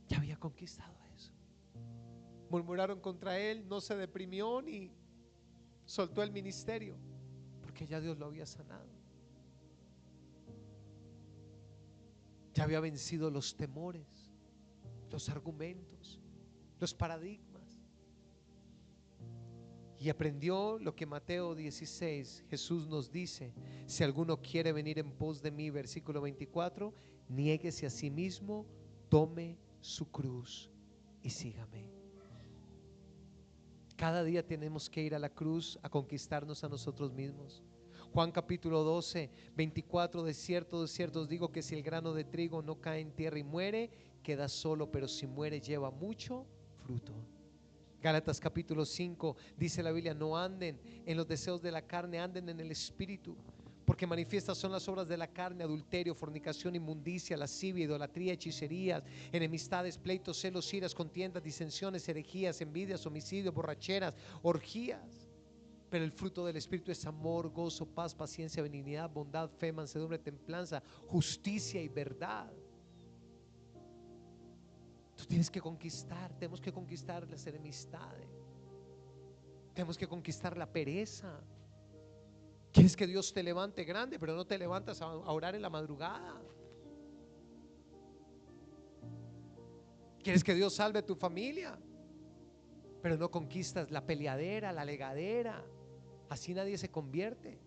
Ya había conquistado eso. Murmuraron contra él, no se deprimió ni soltó el ministerio, porque ya Dios lo había sanado. Ya había vencido los temores, los argumentos, los paradigmas. Y aprendió lo que Mateo 16 Jesús nos dice: si alguno quiere venir en pos de mí, versículo 24, niéguese a sí mismo, tome su cruz y sígame. Cada día tenemos que ir a la cruz a conquistarnos a nosotros mismos. Juan capítulo 12, 24: de cierto os digo que si el grano de trigo no cae en tierra y muere, queda solo, pero si muere lleva mucho fruto. Gálatas capítulo 5 dice la Biblia: no anden en los deseos de la carne, anden en el Espíritu, porque manifiestas son las obras de la carne: adulterio, fornicación, inmundicia, lascivia, idolatría, hechicerías, enemistades, pleitos, celos, iras, contiendas, disensiones, herejías, envidias, homicidios, borracheras, orgías. Pero el fruto del Espíritu es amor, gozo, paz, paciencia, benignidad, bondad, fe, mansedumbre, templanza, justicia y verdad. Tú tienes que conquistar, tenemos que conquistar las enemistades, tenemos que conquistar la pereza. Quieres que Dios te levante grande, pero no te levantas a orar en la madrugada. Quieres que Dios salve a tu familia, pero no conquistas la peleadera, la legadera. Así nadie se convierte.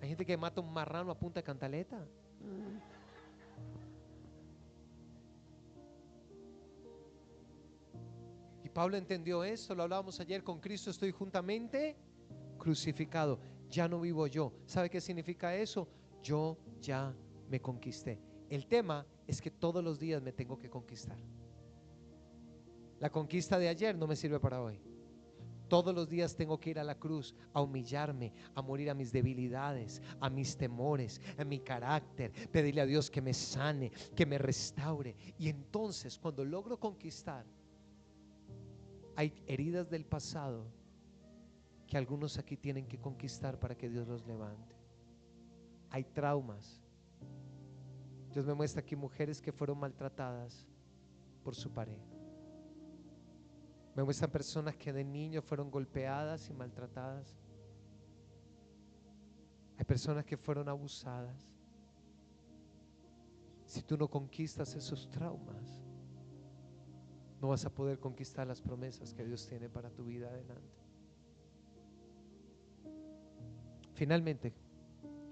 Hay gente que mata un marrano a punta de cantaleta. Pablo entendió esto, lo hablábamos ayer: con Cristo estoy juntamente crucificado, ya no vivo yo. ¿Sabe qué significa eso? Yo ya me conquisté. El tema es que todos los días me tengo que conquistar. La conquista de ayer no me sirve para hoy. Todos los días tengo que ir a la cruz, a humillarme, a morir a mis debilidades, a mis temores, a mi carácter, pedirle a Dios que me sane, que me restaure. Y entonces, cuando logro conquistar, hay heridas del pasado que algunos aquí tienen que conquistar para que Dios los levante. Hay traumas. Dios me muestra aquí mujeres que fueron maltratadas por su pareja. Me muestran personas que de niños fueron golpeadas y maltratadas. Hay personas que fueron abusadas. Si tú no conquistas esos traumas, no vas a poder conquistar las promesas que Dios tiene para tu vida adelante. Finalmente,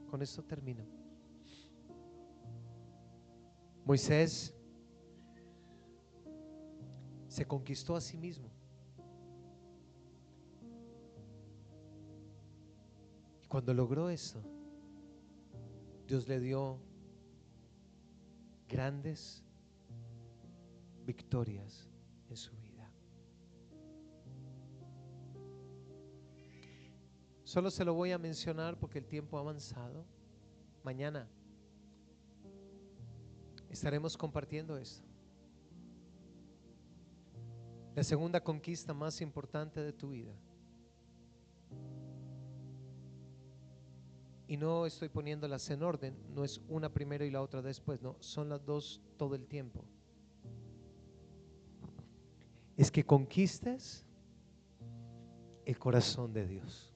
con esto termino. Moisés se conquistó a sí mismo. Y cuando logró esto, Dios le dio grandes victorias en su vida. Solo se lo voy a mencionar porque el tiempo ha avanzado. Mañana estaremos compartiendo esto. La segunda conquista más importante de tu vida. Y no estoy poniéndolas en orden, no es una primero y la otra después, no, son las dos todo el tiempo. Es que conquistes el corazón de Dios.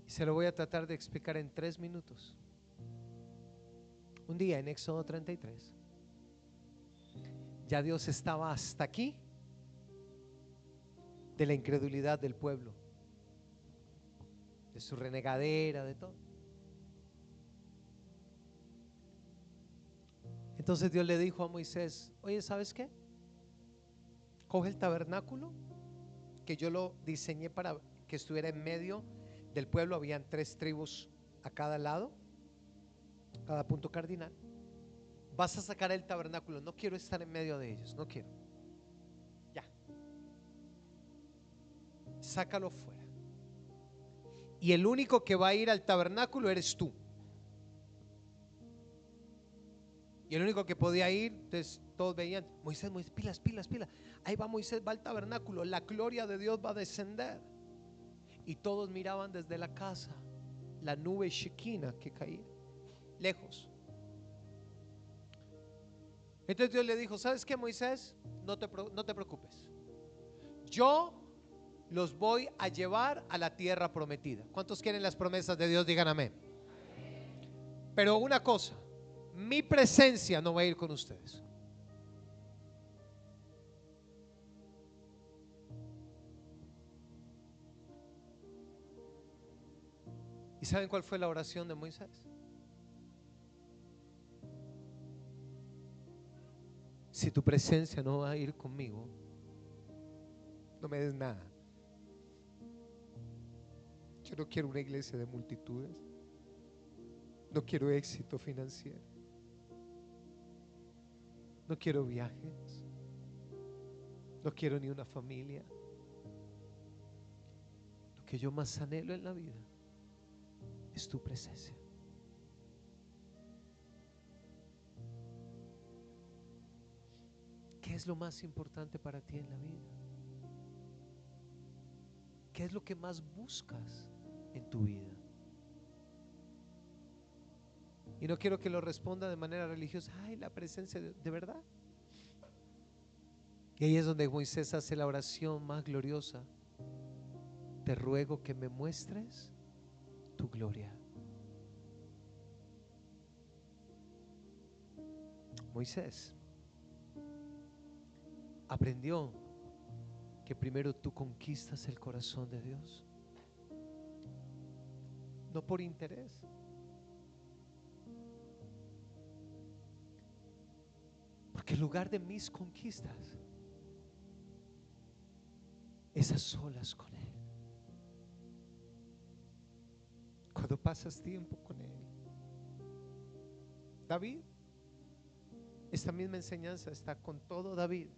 Y se lo voy a tratar de explicar en 3 minutos. Un día en Éxodo 33, ya Dios estaba hasta aquí de la incredulidad del pueblo, de su renegadera, de todo. Entonces Dios le dijo a Moisés: oye, ¿sabes qué? Coge el tabernáculo, que yo lo diseñé para que estuviera en medio del pueblo. Habían 3 tribus a cada lado, cada punto cardinal. Vas a sacar el tabernáculo. No quiero estar en medio de ellos, no quiero. Ya, sácalo fuera. Y el único que va a ir al tabernáculo eres tú. Y el único que podía ir, entonces todos veían: Moisés, Moisés, pilas, pilas, pilas. Ahí va Moisés, va al tabernáculo, la gloria de Dios va a descender. Y todos miraban desde la casa la nube Shekinah que caía lejos. Entonces Dios le dijo: ¿sabes qué, Moisés? No te preocupes. Yo los voy a llevar a la tierra prometida. ¿Cuántos quieren las promesas de Dios? Digan amén. Pero una cosa, mi presencia no va a ir con ustedes. ¿Y saben cuál fue la oración de Moisés? Si tu presencia no va a ir conmigo, no me des nada. Yo no quiero una iglesia de multitudes. No quiero éxito financiero. No quiero viajes. No quiero ni una familia. Lo que yo más anhelo en la vida es tu presencia. ¿Qué es lo más importante para ti en la vida? ¿Qué es lo que más buscas en tu vida? Y no quiero que lo responda de manera religiosa: ay, la presencia de verdad. Y ahí es donde Moisés hace la oración más gloriosa: te ruego que me muestres tu gloria. Moisés aprendió que primero tú conquistas el corazón de Dios no por interés. Porque en lugar de mis conquistas es a solas con Él. Cuando pasas tiempo con Él. David, esta misma enseñanza está con todo David,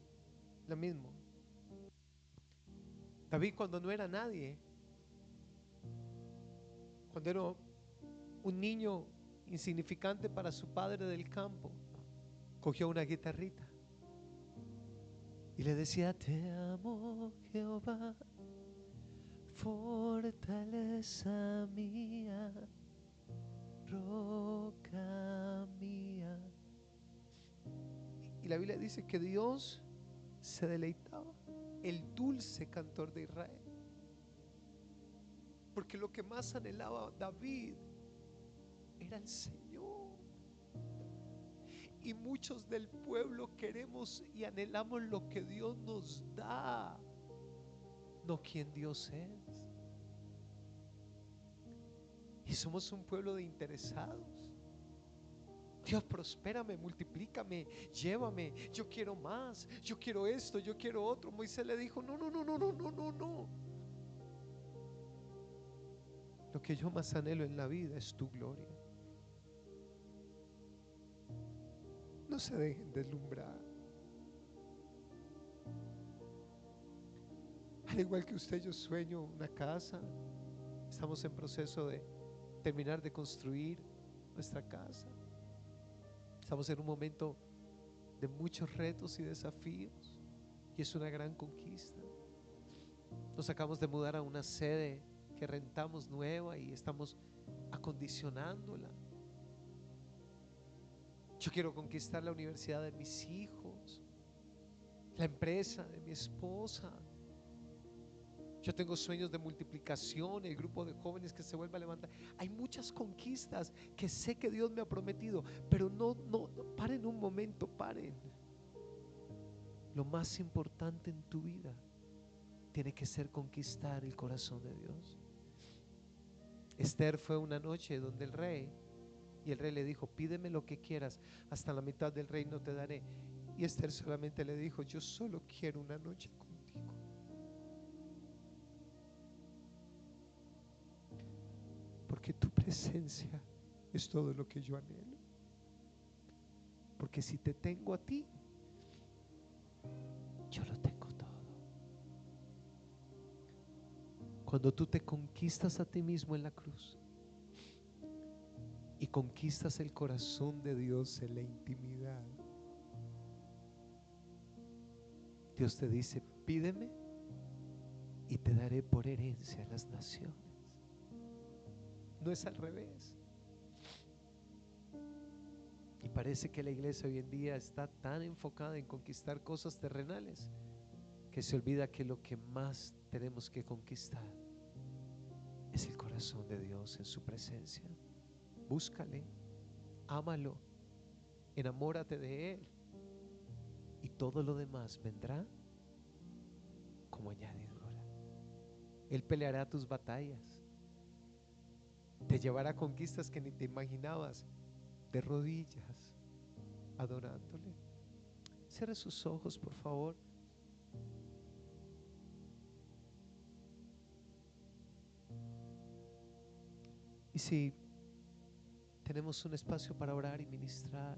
lo mismo. David, cuando no era nadie, cuando era un niño insignificante para su padre del campo, cogió una guitarrita y le decía: te amo, Jehová, fortaleza mía, roca mía. Y la Biblia dice que Dios se deleitaba, el dulce cantor de Israel, porque lo que más anhelaba David era el Señor. Y muchos del pueblo queremos y anhelamos lo que Dios nos da, no quien Dios es. Y somos un pueblo de interesados. Dios, prospérame, multiplícame, llévame, yo quiero más, yo quiero esto, yo quiero otro. Moisés le dijo: no. Lo que yo más anhelo en la vida es tu gloria. No se dejen deslumbrar. Al igual que usted, yo sueño una casa. Estamos en proceso de terminar de construir nuestra casa. Estamos en un momento de muchos retos y desafíos, y es una gran conquista. Nos acabamos de mudar a una sede que rentamos nueva y estamos acondicionándola. Yo quiero conquistar la universidad de mis hijos, la empresa de mi esposa. Yo tengo sueños de multiplicación, el grupo de jóvenes que se vuelva a levantar. Hay muchas conquistas que sé que Dios me ha prometido, pero no paren un momento, paren. Lo más importante en tu vida tiene que ser conquistar el corazón de Dios. Esther fue una noche donde el rey le dijo: pídeme lo que quieras, hasta la mitad del reino te daré. Y Esther solamente le dijo: yo solo quiero una noche contigo. Porque tu presencia es todo lo que yo anhelo. Porque si te tengo a ti, yo lo tengo todo. Cuando tú te conquistas a ti mismo en la cruz y conquistas el corazón de Dios en la intimidad, Dios te dice: pídeme y te daré por herencia a las naciones. No es al revés. Y parece que la iglesia hoy en día está tan enfocada en conquistar cosas terrenales que se olvida que lo que más tenemos que conquistar es el corazón de Dios en su presencia. Búscale, ámalo, enamórate de Él, y todo lo demás vendrá como añadidura. Él peleará tus batallas, te llevará a conquistas que ni te imaginabas, de rodillas, adorándole. Cierre sus ojos, por favor. Y si tenemos un espacio para orar y ministrar,